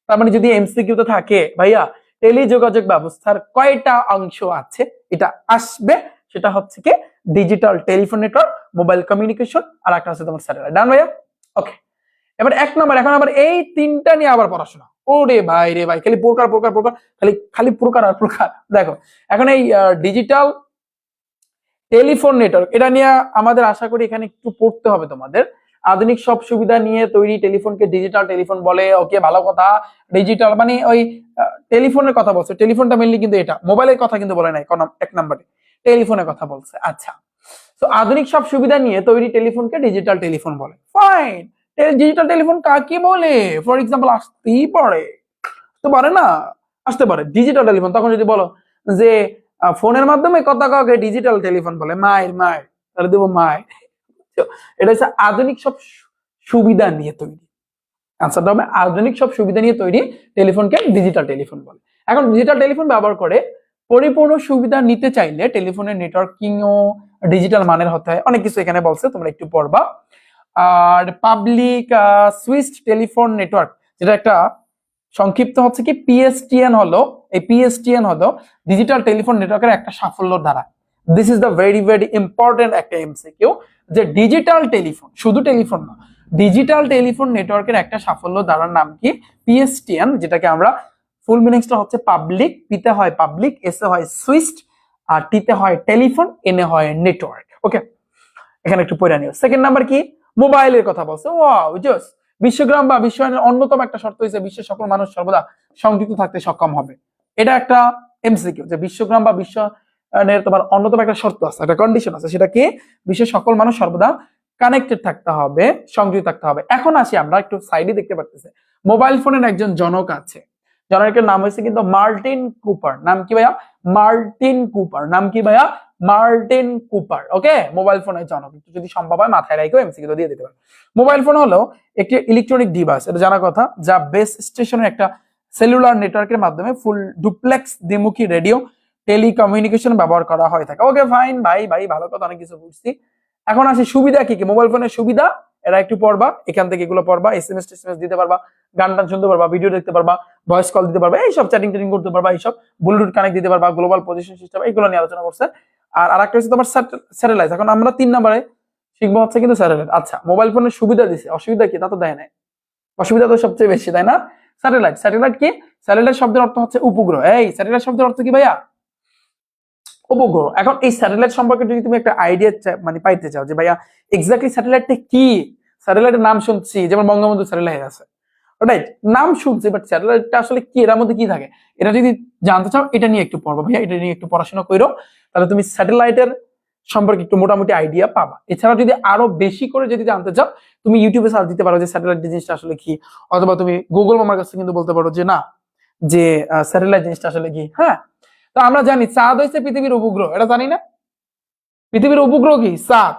তার মানে যদি এমসিকিউ তে থাকে ভাইয়া টেলিযোগাযোগ ব্যবস্থার কয়টা অংশ আছে, এটা আসবে। সেটা হচ্ছে কি digital telephone network, mobile communication, আর একটা হচ্ছে তোমার স্যাটেলাইট। ডান ভাইয়া? ওকে, এবার 1 নম্বর। এখন আবার এই 3টা নিয়ে আবার পড়াশোনা। ওরে ভাই রে ভাই, খালি প্রকার প্রকার প্রকার, খালি খালি প্রকার আর প্রকার। দেখো এখন এই ডিজিটাল টেলিফোন নেটওয়ার্ক, এটা নিয়ে আমাদের আশা করি এখানে একটু পড়তে হবে তোমাদের। আধুনিক সব সুবিধা নিয়ে তৈরি টেলিফোনকে ডিজিটাল টেলিফোন বলে। ওকে, ভালো কথা। ডিজিটাল মানে ওই টেলিফোনের কথা বলছে। টেলিফোনটা মেইনলি কিন্তু এটা, মোবাইলের কথা কিন্তু বলে নাই 1 নম্বরে, টেলিফোনের কথা বলছে। আচ্ছা, তো আধুনিক সব সুবিধা নিয়ে তৈরি টেলিফোনকে ডিজিটাল টেলিফোন বলে। ফাইন, ডিজিটাল টেলিফোন কাকে বলে? ফর এক্সাম্পল আসতেই পারে, তো পারে না, আসতে পারে ডিজিটাল টেলিফোন। তখন যদি বলো যে ফোনের মাধ্যমে কথা কাউকে ডিজিটাল টেলিফোন বলে, মায়ের তাহলে দেবো মায়ের। এটা হচ্ছে আধুনিক সব সুবিধা নিয়ে তৈরি। আনসারটা হবে আধুনিক সব সুবিধা নিয়ে তৈরি টেলিফোনকে ডিজিটাল টেলিফোন বলে। এখন ডিজিটাল টেলিফোন ব্যবহার করে পরিপূর্ণ সুবিধা নিতে চাইলে টেলিফোনের নেটওয়ার্কিং ও ডিজিটাল মানের হতে হয়। অনেক কিছু এখানে বলছে, তোমরা একটু পড়বা। আর পাবলিক সুইচড টেলিফোন নেটওয়ার্ক, যেটা একটা সংক্ষিপ্ত হচ্ছে কি পিএসটিএন হলো, এই পিএসটিএন হলো ডিজিটাল টেলিফোন নেটওয়ার্কের একটা সাফল্য ধারা। This is the very very important একটা এমসিকিউ, যে ডিজিটাল টেলিফোন, শুধু টেলিফোন না, ডিজিটাল টেলিফোন নেটওয়ার্কের একটা সাফল্য ধারার নাম কি? পিএসটিএন, যেটাকে আমরা ফুল মিনিংসটা হচ্ছে পাবলিক, পিতে হয় পাবলিক, এসে হয় সুইচড, আর টিতে হয় টেলিফোন, এনে হয় নেটওয়ার্ক। ওকে, এখানে একটু পড়ে নিও। 2nd নাম্বার কি? মোবাইলের কথা বলছে। ওয়াও, জাস্ট বিশ্বগ্রাম বা বিশ্বায়নের অন্যতম একটা শর্ত হচ্ছে বিশ্বের সকল মানুষ সর্বদা সংযুক্ত থাকতে সক্ষম হবে। এটা একটা এমসিকিউ, যে বিশ্বগ্রাম বা বিশ্বায়নের তোমার অন্যতম একটা শর্ত আছে, একটা কন্ডিশন আছে। সেটা কি? বিশ্বের সকল মানুষ সর্বদা কানেক্টেড থাকতে হবে, সংযুক্ত থাকতে হবে। এখন আসি, আমরা একটু সাইডে দেখতে পারতেছি মোবাইল ফোনের একজন জনক আছে, জনকের নাম হয়েছে কিন্তু মার্টিন কুপার। নাম কি ভাইয়া? Martin Cooper. নাম কি ভাইয়া? Martin Cooper. ওকে, মোবাইল ফোনের জনক। যদি সম্ভব হয় মাথায় রাখো, এমসিকিউ তো দিয়ে দিতে পারো। মোবাইল ফোন হলো একটি ইলেকট্রনিক ডিভাইস, এটা জানার কথা, যা বেস স্টেশনের একটা সেলুলার নেটওয়ার্কের মাধ্যমে ফুল ডুপ্লেক্স দ্বিমুখী রেডিও টেলিকমিউনিকেশন ব্যবহার করা হয়ে থাকে। ওকে ফাইন ভাই, ভালো কথা, অনেক কিছু বুঝছি। এখন আসি সুবিধা কি কি মোবাইল ফোনের সুবিধা, এরা একটু পড়বা, এখান থেকে এগুলো পড়বা। এসএমএস টেসএমএস দিতে পারবা, গান টান শুনতে পারবা, ভিডিও দেখতে পারবা, ভয়েস কল দিতে পারবা, এইসব চ্যাটিং টেটিং করতে পারবা, এইসব ব্লুটুথ কানেক্ট দিতে পারবা, গ্লোবাল পজিশন সিস্টেম, এইগুলো নিয়ে আলোচনা করছে। আর আরেকটা হচ্ছে তোমার স্যাটেলাইট। এখন আমরা 3 নম্বরে শিখবো হচ্ছে কিন্তু স্যাটেলাইট। আচ্ছা, মোবাইল ফোনের সুবিধা দিছে, অসুবিধা কি তা তো দেয় নাই, অসুবিধা তো সবচেয়ে বেশি, তাই না? স্যাটেলাইট, স্যাটেলাইট কি? স্যাটেলাইট শব্দের অর্থ হচ্ছে উপগ্রহ। এই স্যাটেলাইট শব্দের অর্থ কি ভাইয়া? উপগ্রহ। এখন এই স্যাটেলাইট সম্পর্কে যদি তুমি একটা আইডিয়া মানে পাইতে চাও যে ভাইয়া এক্স্যাক্টলি স্যাটেলাইটটা কি, স্যাটেলাইটের নাম শুনছি, যেমন বঙ্গবন্ধু স্যাটেলাইট আছে, রাইট, নাম শুনছি, বাট স্যাটেলাইটটা আসলে কি, এর মধ্যে কি থাকে, এটা যদি জানতে চাও এটা নিয়ে একটু পড়বো ভাইয়া, এটা নিয়ে একটু পড়াশোনা করো, তাহলে তুমি স্যাটেলাইটের সম্পর্কে একটু মোটামুটি আইডিয়া পাবা। এছাড়া যদি আরো বেশি করে যদি জানতে চাও, তুমি ইউটিউবে সার্চ দিতে পারো যে স্যাটেলাইট জিনিসটা আসলে কি, অথবা তুমি গুগল মামার কাছে কিন্তু বলতে পারো যে না, যে স্যাটেলাইট জিনিসটা আসলে কি। হ্যাঁ, তো আমরা জানি চাঁদ হচ্ছে পৃথিবীর উপগ্রহ, এটা জানি না? পৃথিবীর উপগ্রহ কি চাঁদ।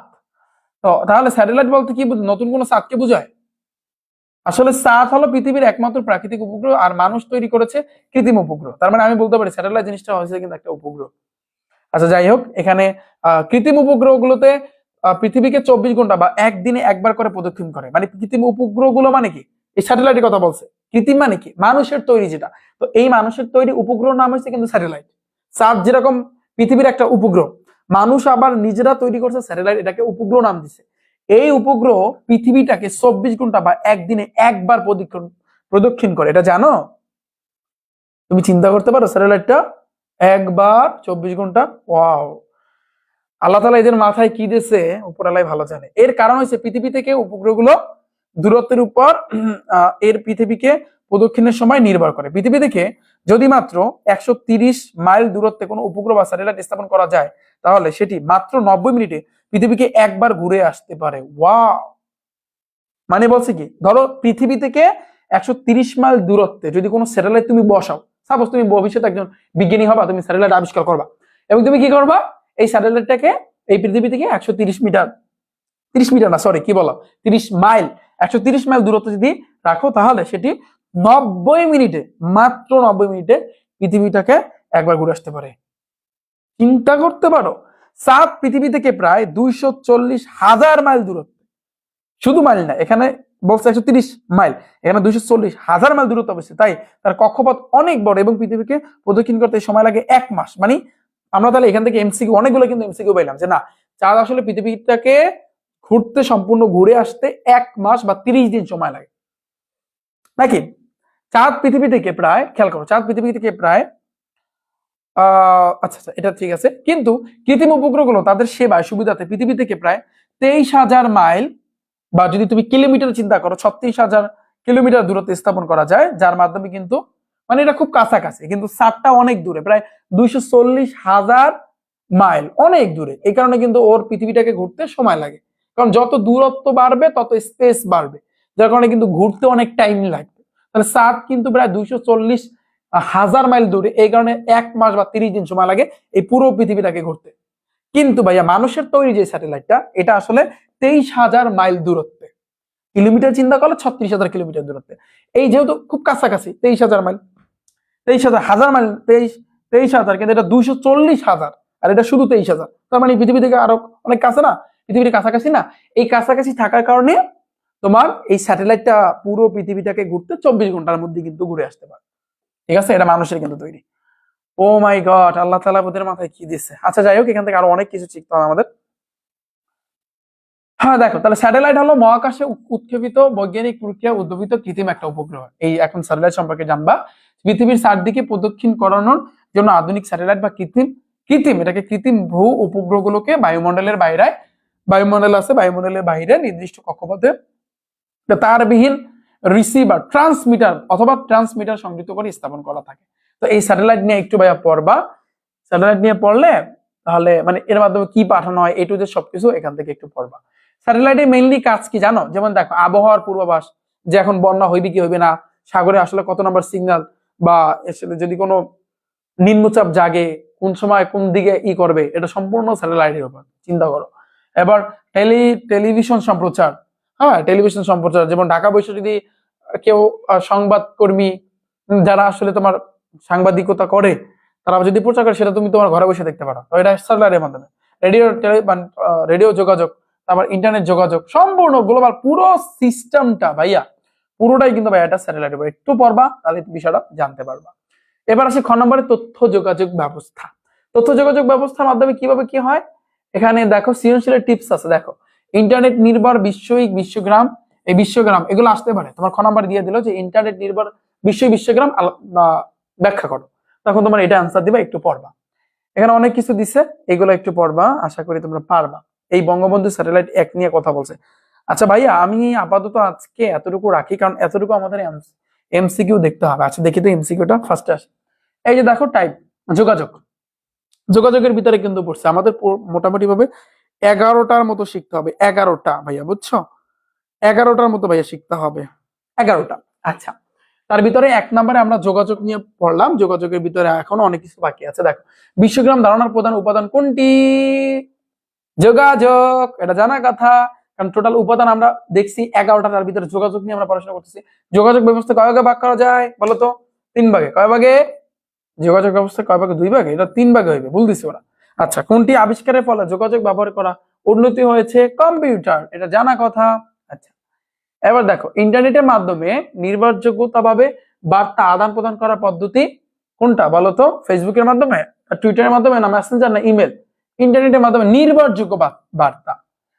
তো তাহলে স্যাটেলাইট বলতে কি নতুন কোন চাঁদকে বোঝায়? আসলে চাঁদ হলো পৃথিবীর একমাত্র প্রাকৃতিক উপগ্রহ, আর মানুষ তৈরি করেছে কৃত্রিম উপগ্রহ। তার মানে আমি বলতে পারি স্যাটেলাইট জিনিসটা হচ্ছে কিন্তু একটা উপগ্রহ। আচ্ছা যাই হোক, এখানে কৃত্রিম উপগ্রহ গুলোতে পৃথিবীকে 24 ঘন্টা বা একদিনে একবার করে প্রদক্ষিণ করে। মানে কৃত্রিম উপগ্রহ গুলো মানে কি, এই স্যাটেলাইটের কথা বলছে। কৃত্রিম মানে কি, মানুষের তৈরি যেটা। তো এই মানুষের তৈরি উপগ্রহ নাম হচ্ছে কিন্তু স্যাটেলাইট। চাঁদ যেরকম পৃথিবীর একটা উপগ্রহ, মানুষ আবার নিজেরা তৈরি করছে স্যাটেলাইট, এটাকে উপগ্রহ নাম দিছে। এই উপগ্রহ পৃথিবীটাকে 24 ঘন্টা বা একদিনে একবার প্রদক্ষিণ করে, এটা জানো? তুমি চিন্তা করতে পারো, স্যাটেলাইটটা একবার 24 ঘন্টা। ওয়াও, আল্লাহ তাআলা এদের মাথায় কি দিয়েছে উপরালাই ভালো জানে। এর কারণ হচ্ছে পৃথিবী থেকে উপগ্রহগুলো দূরত্বের উপর এর পৃথিবীকে প্রদক্ষিণের সময় নির্ভর করে। পৃথিবী থেকে যদি মাত্র 130 মাইল দূরত্বে কোনো উপগ্রহ বা স্যাটেলাইট স্থাপন করা যায়, তাহলে সেটি মাত্র 90 মিনিটে পৃথিবীকে একবার ঘুরে আসতে পারে। ওয়াও, মানে বলছে কি, ধরো পৃথিবী থেকে 130 মাইল দূরত্বে যদি কোনো স্যাটেলাইট তুমি বসাও, সাপোজ তুমি ভবিষ্যতে একজন বিজ্ঞানী হবা, তুমি স্যাটেলাইট আবিষ্কার করবা, এবং তুমি কি করবা, এই স্যাটেলাইটটাকে এই পৃথিবী থেকে 130 মিটার, 30 মিটার না সরি কি বলো, 30 মাইল, 130 মাইল দূরত্ব যদি রাখো, তাহলে সেটি 90 মিনিটে, মাত্র 90 মিনিটে পৃথিবীটাকে একবার ঘুরে আসতে পারে। চিন্তা করতে পারো, চাঁদ পৃথিবী থেকে প্রায় 240,000 মাইল দূরত্ব। শুধু মাইল না, এখানে বলছে 130 মাইল, এখানে 240,000 মাইল দূরত্ব অবস্থিত। তাই তার কক্ষপথ অনেক বড় এবং পৃথিবীকে প্রদক্ষিণ করতে সময় লাগে 1 মাস। মানে আমরা তাহলে এখান থেকে এমসিকিউ অনেকগুলো কিন্তু এমসিকিউ পাইলাম যে না, চাঁদ আসলে পৃথিবীটাকে ঘুরতে, সম্পূর্ণ ঘুরে আসতে 1 মাস বা 30 দিন সময় লাগে নাকি? চাঁদ পৃথিবী থেকে প্রায়, খেয়াল করো, চাঁদ পৃথিবী থেকে প্রায় আচ্ছা আচ্ছা এটা ঠিক আছে, কিন্তু কৃত্রিম উপগ্রহগুলো তাদের সেবায় সুবিধাতে পৃথিবী থেকে প্রায় 23,000 মাইল, বা যদি তুমি কিলোমিটার চিন্তা করো 36,000 কিলোমিটার দূরত্বে স্থাপন করা যায়, যার মাধ্যমে কিন্তু মানে এটা খুব কাছাকাছি, কিন্তু চাঁদটা অনেক দূরে, প্রায় 240,000 মাইল, অনেক দূরে। এই কারণে কিন্তু ওর পৃথিবীটাকে ঘুরতে সময় লাগে, কারণ যত দূরত্ব বাড়বে তত স্পেস বাড়বে, যার কারণে কিন্তু ঘুরতে অনেক টাইম লাগবে। তাহলে চাঁদ কিন্তু প্রায় 240,000 মাইল দূরে, এই কারণে 1 মাস বা 30 দিন সময় লাগে এই পুরো পৃথিবীটাকে ঘুরতে। কিন্তু ভাইয়া মানুষের তৈরি যে স্যাটেলাইটটা, এটা আসলে 23,000 মাইল দূরত্বে, কিলোমিটার চিন্তা করলে 36,000 কিলোমিটার দূরত্বে। এই যেহেতু খুব কাছাকাছি, 23,000 মাইল, 23,000 মাইল, 23,000, কিন্তু এটা 240,000, আর এটা শুধু 23,000। তার মানে পৃথিবী থেকে আরো অনেক কাছে না, পৃথিবীর কাছাকাছি না। এই কাছাকাছি থাকার কারণে তোমার এই স্যাটেলাইটটা পুরো পৃথিবীটাকে ঘুরতে 24 ঘন্টার মধ্যে কিন্তু ঘুরে আসতে পারে। ঠিক আছে, এটা মানুষের কিন্তু তৈরি। ও মাই গড, আল্লাহ তাআলা ওদের মাথায় কি দিচ্ছে। আচ্ছা যাই হোক, এখান থেকে আরো অনেক কিছু শিখতে হবে আমাদের। হ্যাঁ দেখো, তাহলে স্যাটেলাইট হলো মহাকাশে উৎক্ষেপিত বৈজ্ঞানিক প্রক্রিয়া উদ্ভাবিত কৃত্রিম একটা উপগ্রহ। এই এখন স্যাটেলাইট সম্পর্কে জানবা। পৃথিবীর চারদিকে প্রদক্ষিণ করানোর জন্য আধুনিক স্যাটেলাইট বা এটাকে কৃত্রিম ভূ উপগ্রহগুলোকে বায়ুমণ্ডল আছে, বায়ুমণ্ডলের বাইরে নির্দিষ্ট কক্ষপথে তারবিহীন রিসিভার, ট্রান্সমিটার সংযুক্ত করে স্থাপন করা থাকে। তো এই স্যাটেলাইট নিয়ে একটু ভাইয়া পড়বা। স্যাটেলাইট নিয়ে পড়লে তাহলে মানে এর মাধ্যমে কি পাঠানো হয়, এটু যে সবকিছু এখান থেকে একটু পড়বা। স্যাটেলাইটের মেইনলি কাজ কি জানো? যেমন দেখো, আবহাওয়ার পূর্বাভাস, যে এখন বন্যা হইবে কি হইবে না, সাগরে আসলে কত নম্বর সিগন্যাল, বা যদি কোনো নিম্নচাপ জাগে, কোন সময় কোন দিকে করবে, এটা সম্পূর্ণ স্যাটেলাইটের উপর। চিন্তা করো। এবার টেলিভিশন সম্প্রচার, হ্যাঁ টেলিভিশন সম্প্রচার, যেমন ঢাকা বসে যদি কেউ সংবাদ কর্মী যারা আসলে তোমার সাংবাদিকতা করে, তারা যদি প্রচার করে, সেটা তুমি তোমার ঘরে বসে দেখতে পারো। তো এটা স্যাটেলাইটের মাধ্যমে। রেডিও যোগাযোগ, তারপর ইন্টারনেট যোগাযোগ, সম্পূর্ণ গ্লোবাল পুরো সিস্টেমটা ভাইয়া, পুরোটাই কিন্তু ভাইয়া এটা স্যাটেলাইটের উপর। একটু পড়বা তাহলে বিষয়টা জানতে পারবা। এবার আসি খ নম্বরে, তথ্য যোগাযোগ ব্যবস্থা। তথ্য যোগাযোগ ব্যবস্থার মাধ্যমে কিভাবে কি হয়, এখানে দেখো সৃজনশীলের টিপস আছে। দেখো, ইন্টারনেট নির্ভর বিশ্বগ্রাম, এই বিশ্বগ্রাম এগুলো আসতে পারে। তোমার খ নম্বর দিয়ে দিল যে ইন্টারনেট নির্ভর বিশ্বগ্রাম ব্যাখ্যা করো, তখন তোমার এটা আনসার দিবা। একটু পড়বা, এখানে অনেক কিছু দিছে, এগুলো একটু পড়বা, আশা করি তোমরা পারবা। এই বঙ্গবন্ধু স্যাটেলাইট 1 নিয়ে কথা বলছে। আচ্ছা ভাইয়া, আমি আপাতত আজকে এতটুকু রাখি, কারণ এতটুকু আমাদের এমসিকিউ দেখতে হবে। আচ্ছা দেখি তো এমসিকিউটা ফার্স্টে আসে। এই যে দেখো, টাইপ যোগাযোগ, যোগাযোগের ভিতরে কিন্তু পড়ছে আমাদের মোটামুটি ভাবে 11টার মতো শিখতে হবে। 11টা ভাইয়া, বুঝছো? 11টার মতো ভাইয়া শিখতে হবে, 11টা। আচ্ছা, তার ভিতরে 1 নম্বরে আমরা যোগাযোগ নিয়ে পড়লাম। যোগাযোগের ভিতরে এখনো অনেক কিছু বাকি আছে। দেখো, বিশ্বগ্রাম ধারণার প্রধান উপাদান কোনটি? যোগাযোগ, এটা জানা কথা, কারণ টোটাল উপাদান আমরা দেখছি 11টা, তার ভিতরে যোগাযোগ নিয়ে আমরা পড়াশোনা করতেছি। যোগাযোগ ব্যবস্থা কয় ভাগে ভাগ করা যায় বলো তো? 3 ভাগে। কয় ভাগে? যোগাযোগ ব্যবস্থা কয় ভাগে? 2 ভাগে। এটা 3 ভাগে হইবে, ভুল দিছি ওরা। আচ্ছা, কোনটি আবিষ্কারের ফলে যোগাযোগ ব্যবহার করা উন্নতি হয়েছে? কম্পিউটার, এটা জানা কথা। আচ্ছা, এবার দেখো, ইন্টারনেটের মাধ্যমে নির্ভরযোগ্যতাভাবে বার্তা আদান প্রদান করার পদ্ধতি কোনটা বলতো? ফেসবুকের মাধ্যমে, টুইটারের মাধ্যমে, না মেসেঞ্জার, না ইমেল? ইন্টারনেটের মাধ্যমে নির্ভরযোগ্য বার্তা,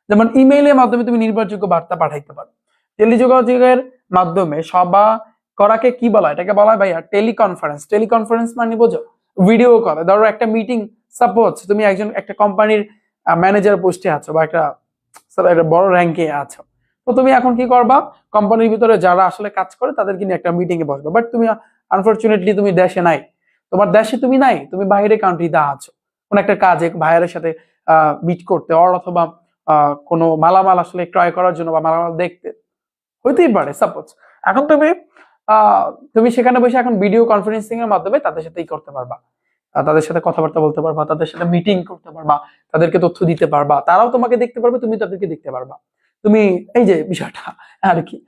যেমন ইমেইলের মাধ্যমে তুমি নির্ভরযোগ্য বার্তা পাঠাইতে পারো। টেলিযোগাযোগের মাধ্যমে সভা করাকে কি বলা হয়? এটাকে বলা হয় ভাইয়া টেলিকনফারেন্স। টেলিকনফারেন্স মানে বোঝো? Video call. ধরো একটা মিটিং, সাপোজ তুমি একটা কোম্পানির ম্যানেজার পোস্টে আছো, বা একটা বড় র্যাঙ্কে আছো, তো তুমি এখন কি করবা? কোম্পানির ভিতরে যারা আসলে কাজ করে তাদেরকে নিয়ে একটা মিটিং এ বসবে। বাট তুমি আনফরচুনেটলি তুমি দেশে নাই, তোমার দেশে তুমি নাই, তুমি বাইরে কান্ট্রিতে আছো, কোন একটা কাজে ভাইয়ের সাথে মিট করতে, অথবা কোনো মালামাল আসলে ক্রয় করার জন্য, বা মালামাল দেখতে, হইতেই পারে সাপোজ। এখন তুমি সেখানে বসে এখন ভিডিও কনফারেন্সিং এর মাধ্যমে তাদের সাথে করতে পারবা, তাদের সাথে কথাবার্তা বলতে পারবা, তাদের সাথে মিটিং করতে পারবা, তাদেরকে তথ্য দিতে পারবা, তারাও তোমাকে দেখতে পারবে, তুমি তাদেরকে দেখতে পারবা। তুমি এই যে বিষয়টা আর কি।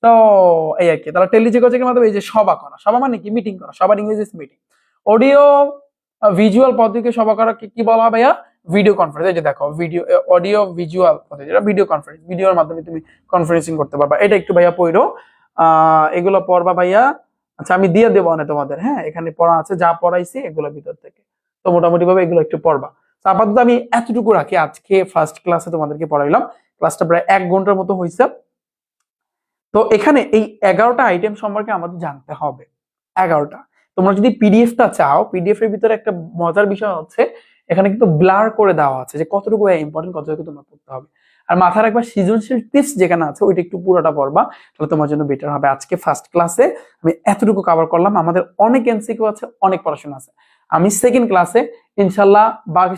তো এই আর কি, তারা টেলিযোগাযোগের মাধ্যমে এই যে সভা করা, সভা মানে কি? মিটিং করা, সবার ইংরেজি মিটিং। অডিও ভিজুয়াল পদ্ধতিকে সভা করা কি বলা হয় ভাইয়া? Video conference. এই যে দেখো, ভিডিও অডিও ভিজুয়াল পদ্ধতি, এটা ভিডিও কনফারেন্স, ভিডিওর মাধ্যমে তুমি কনফারেন্সিং করতে পারবা। এটা একটু ভাইয়া পড়ো, এগুলো পড়বা ভাইয়া। আচ্ছা, আমি দিয়ে দেবো না তোমাদের, হ্যাঁ এখানে পড়া আছে, যা পড়াইছি এগুলোর ভিতর থেকে, তো মোটামুটি ভাবে এগুলো একটু পড়বা। আপাতত আমি এতটুকু রাখি, আজকে ফার্স্ট ক্লাসে তোমাদেরকে পড়াইলাম, ক্লাসটা প্রায় 1 ঘন্টার মতো হয়েছে। তো এখানে এই 11টা আইটেম সম্পর্কে আমাদের জানতে হবে। 11টা। তোমরা যদি পিডিএফটা চাও, পিডিএফ এর ভিতরে একটা মজার বিষয় হচ্ছে, এখানে কিন্তু ব্লার করে দেওয়া আছে যে কতটুকু ইম্পর্টেন্ট, কতটুকু তোমার পড়তে হবে। আর মাথায় রাখবা, সৃজনশীল টিপস যেখানে আছে ওইটা একটু পুরোটা পড়বা, তাহলে তোমার জন্য বেটার হবে। আজকে ফার্স্ট ক্লাসে আমি এতটুকু কভার করলাম। আমাদের অনেক এমসিকিউ আছে, অনেক পড়াশোনা আছে। আমি সেকেন্ড ক্লাসে ইনশাল্লাহ, বাকি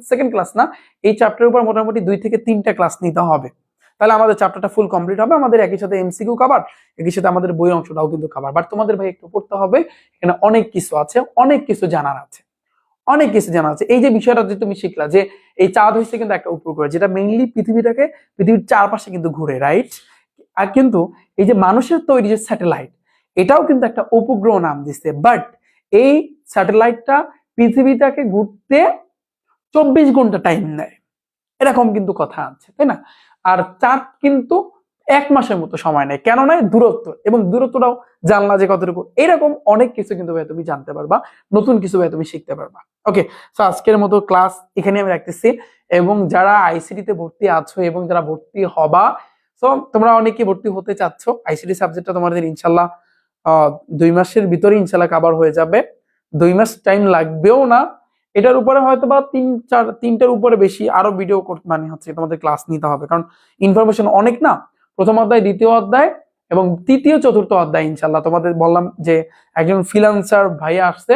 সেকেন্ড ক্লাস না, এই চ্যাপ্টারের উপর মোটামুটি 2 থেকে 3টা ক্লাস নিতে হবে, তাহলে আমাদের চ্যাপ্টারটা ফুল কমপ্লিট হবে। আমাদের একই সাথে এমসিকিউ কভার, একই সাথে আমাদের বই অংশটাও কিন্তু কভার। বাট তোমাদের ভাই একটু পড়তে হবে, এখানে অনেক কিছু আছে, অনেক কিছু জানার আছে, অনেক কিছু জানা আছে। এই যে বিষয়টা যে তুমি শিখলা যে এই চাঁদ হচ্ছে কিন্তু একটা উপগ্রহ, যেটা মেইনলি পৃথিবীর চারপাশে কিন্তু ঘুরে, রাইট? আর কিন্তু এই যে মানুষের তৈরি যে স্যাটেলাইট, এটাও কিন্তু একটা উপগ্রহ নাম দিচ্ছে। বাট এই স্যাটেলাইটটা পৃথিবীটাকে ঘুরতে 24 ঘন্টা টাইম নেয়, এরকম কিন্তু কথা আছে, তাই না? আর চাঁদ কিন্তু 1 মাসের মতো সময় নেয়। কেন নেয়? দূরত্ব, এবং দূরত্বটাও জানলা যে কতটুকু, এরকম অনেক কিছু কিন্তু ভাই তুমি জানতে পারবা, নতুন কিছু ভাই তুমি শিখতে পারবা। ওকে, সো আজকের মতো ক্লাস এখানে আমি রাখতেছি। এবং যারা আইসিটি তে ভর্তি আছো এবং যারা ভর্তি হবা, সো তোমরা অনেকে ভর্তি হতে চাচ্ছ, আইসিটি সাবজেক্টটা তোমাদের ইনশাল্লাহ 2 মাসের ভিতরে ইনশাল্লাহ কভার হয়ে যাবে। 2 মাস টাইম লাগবেও না, এটার উপরে হয়তো বা 3টার উপরে বেশি আরো ভিডিও মানে হচ্ছে তোমাদের ক্লাস নিতে হবে, কারণ ইনফরমেশন অনেক না। প্রথম অধ্যায়, দ্বিতীয় অধ্যায় এবং তৃতীয় চতুর্থ অধ্যায় ইনশাল্লাহ তোমাদের বললাম যে একজন ফ্রিল্যান্সার ভাইয়া আসছে,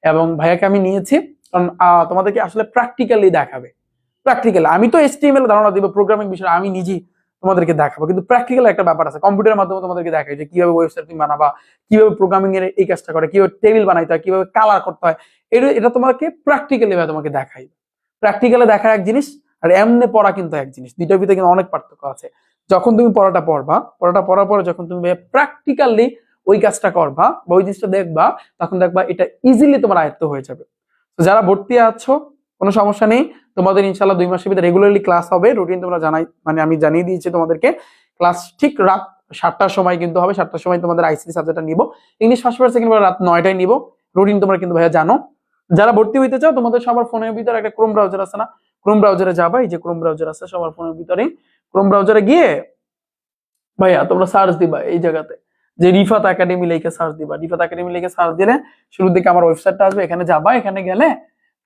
এবং ভাইয়াকে আমি নিয়েছি, কারণ তোমাদেরকে আসলে প্র্যাকটিক্যালি দেখাবে। প্র্যাকটিক্যালি আমি তো HTML ধারণা দিব, প্রোগ্রামিং বিষয়ে আমি নিজেই তোমাদেরকে দেখাবো, কিন্তু প্র্যাকটিক্যাল একটা ব্যাপার আছে, কম্পিউটারের মাধ্যমে তোমাদেরকে দেখাই যে কিভাবে ওয়েবসাইট তুমি বানাবা, কিভাবে প্রোগ্রামিং এর এই কাজটা করে, কিভাবে টেবিল বানাইতে হয়, কিভাবে কালার করতে হয়, এটা তোমাকে প্র্যাকটিক্যালি তোমাকে দেখাই। প্র্যাকটিক্যালে দেখা এক জিনিস আর এমনি পড়া কিন্তু এক জিনিস, দুইটার ভিতরে কিন্তু অনেক পার্থক্য আছে। যখন তুমি পড়াটা পড়ার পরে যখন তুমি প্র্যাকটিক্যালি ওই কাজটা করবা বা ওই জিনিসটা দেখবা, তখন দেখবা এটা ইজিলি তোমার আয়ত্ত হয়ে যাবে। তো যারা ভর্তি আছো কোনো সমস্যা নেই, তোমাদের ইনশাল্লাহ 2 মাসের ভিতরে রেগুলারলি ক্লাস হবে, রুটিন তোমরা জানাই, মানে আমি জানিয়ে দিয়েছি তোমাদেরকে। ক্লাস ঠিক রাত 7টার সময় কিন্তু হবে, 7টার সময় তোমাদের আইসিটি সাবজেক্টটা নিব, English first paper second paper রাত 9টায় নিব। রুটিন তোমরা কিন্তু ভাইয়া জানো। যারা ভর্তি হইতে চাও, তোমাদের সবার ফোনের ভিতরে একটা ক্রোম ব্রাউজার আছে না, ক্রোম ব্রাউজারে যাবা, এই যে ক্রোম ব্রাউজার আছে সবার ফোনের ভিতরে, ক্রোম ব্রাউজারে গিয়ে ভাইয়া তোমরা সার্চ দিবা এই জায়গাতে যে রিফাত একাডেমি লিখে সার্চ দিবা। রিফাত একাডেমি লিখে সার্চ দিলে শুরুর দিকে আমার ওয়েবসাইটটা আসবে, এখানে যাবা, এখানে গেলে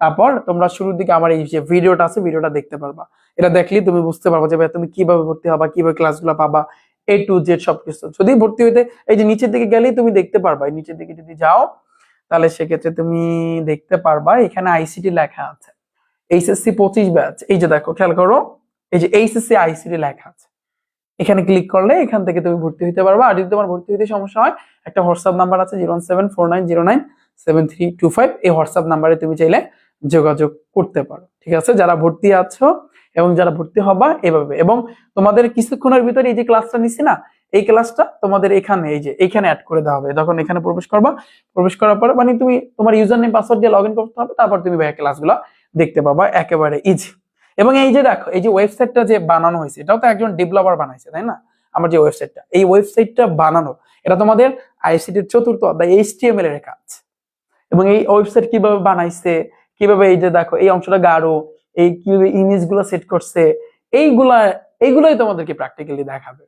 তারপর তোমরা শুরুর দিকে আমার এই যে ভিডিওটা আছে ভিডিওটা দেখতে পারবা। এটা দেখলে তুমি বুঝতে পারবা যে ভাই তুমি কিভাবে ভর্তি হবা, কিভাবে ক্লাসগুলো পাবা, A to Z সবকিছু। যদি ভর্তি হইতে এই যে নিচের দিকে গেলেই তুমি দেখতে পারবা, এই নিচের দিকে যদি যাও তাহলে সেক্ষেত্রে তুমি দেখতে পারবা এখানে আইসিটি লেখা আছে, এইচএসসি 25 ব্যাচ। এই যে দেখো, খেয়াল করো, এই যে এইচএসসি আইসিটি লেখা আছে, এখানে ক্লিক করলে এখান থেকে তুমি ভর্তি হতে পারবা। আর যদি তোমার ভর্তি হতে সমস্যা হয়, একটা হোয়াটসঅ্যাপ নাম্বার আছে 01749097325, এই হোয়াটসঅ্যাপ নাম্বারে তুমি চাইলে যোগাযোগ করতে পারো। ঠিক আছে, যারা ভর্তি আছো এবং যারা ভর্তি হবা এভাবে। এবং তোমাদের কিছুক্ষণের ভিতরে এই যে ক্লাসটা নিছি না, এই ক্লাসটা তোমাদের এখানে এই যে এখানে অ্যাড করে দেওয়া হবে। যখন এখানে প্রবেশ করবা, প্রবেশ করার পরে মানে তুমি তোমার ইউজার নেম পাসওয়ার্ড দিয়ে লগ ইন করতে হবে, তারপর তুমি ভাইয়া ক্লাসগুলো দেখতে পাবা, একেবারে ইজি। এবং এই যে দেখো, এই যে ওয়েবসাইটটা যে বানানো হয়েছে, এটাও তো একজন ডেভেলপার বানাইছে, তাই না? আমার যে ওয়েবসাইটটা, এই ওয়েবসাইটটা বানানো, এটা তোমাদের আইসিটির 4র্থ অধ্যায় HTML এর কাজ। এবং এই ওয়েবসাইট কিভাবে বানাইছে, কিভাবে এই যে দেখো এই অংশটা গাঢ়, এই কিভাবে ইমেজ গুলো সেট করছে, এইগুলোই তোমাদেরকে প্র্যাকটিক্যালি দেখাবে,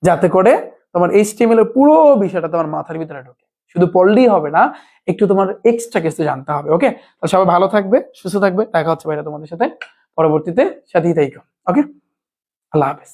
যাতে করে তোমার HTML এর পুরো বিষয়টা তোমার মাথার ভিতরে ঢোকে। শুধু পড়লেই হবে না, একটু তোমার এক্সট্রা কিছু জানতে হবে। ওকে, তো সবাই ভালো থাকবে, সুস্থ থাকবে, দেখা হচ্ছে ভাইরা তোমাদের সাথে পরবর্তীতে, সাথেই থাকো। ওকে, আল্লাহ হাফেজ।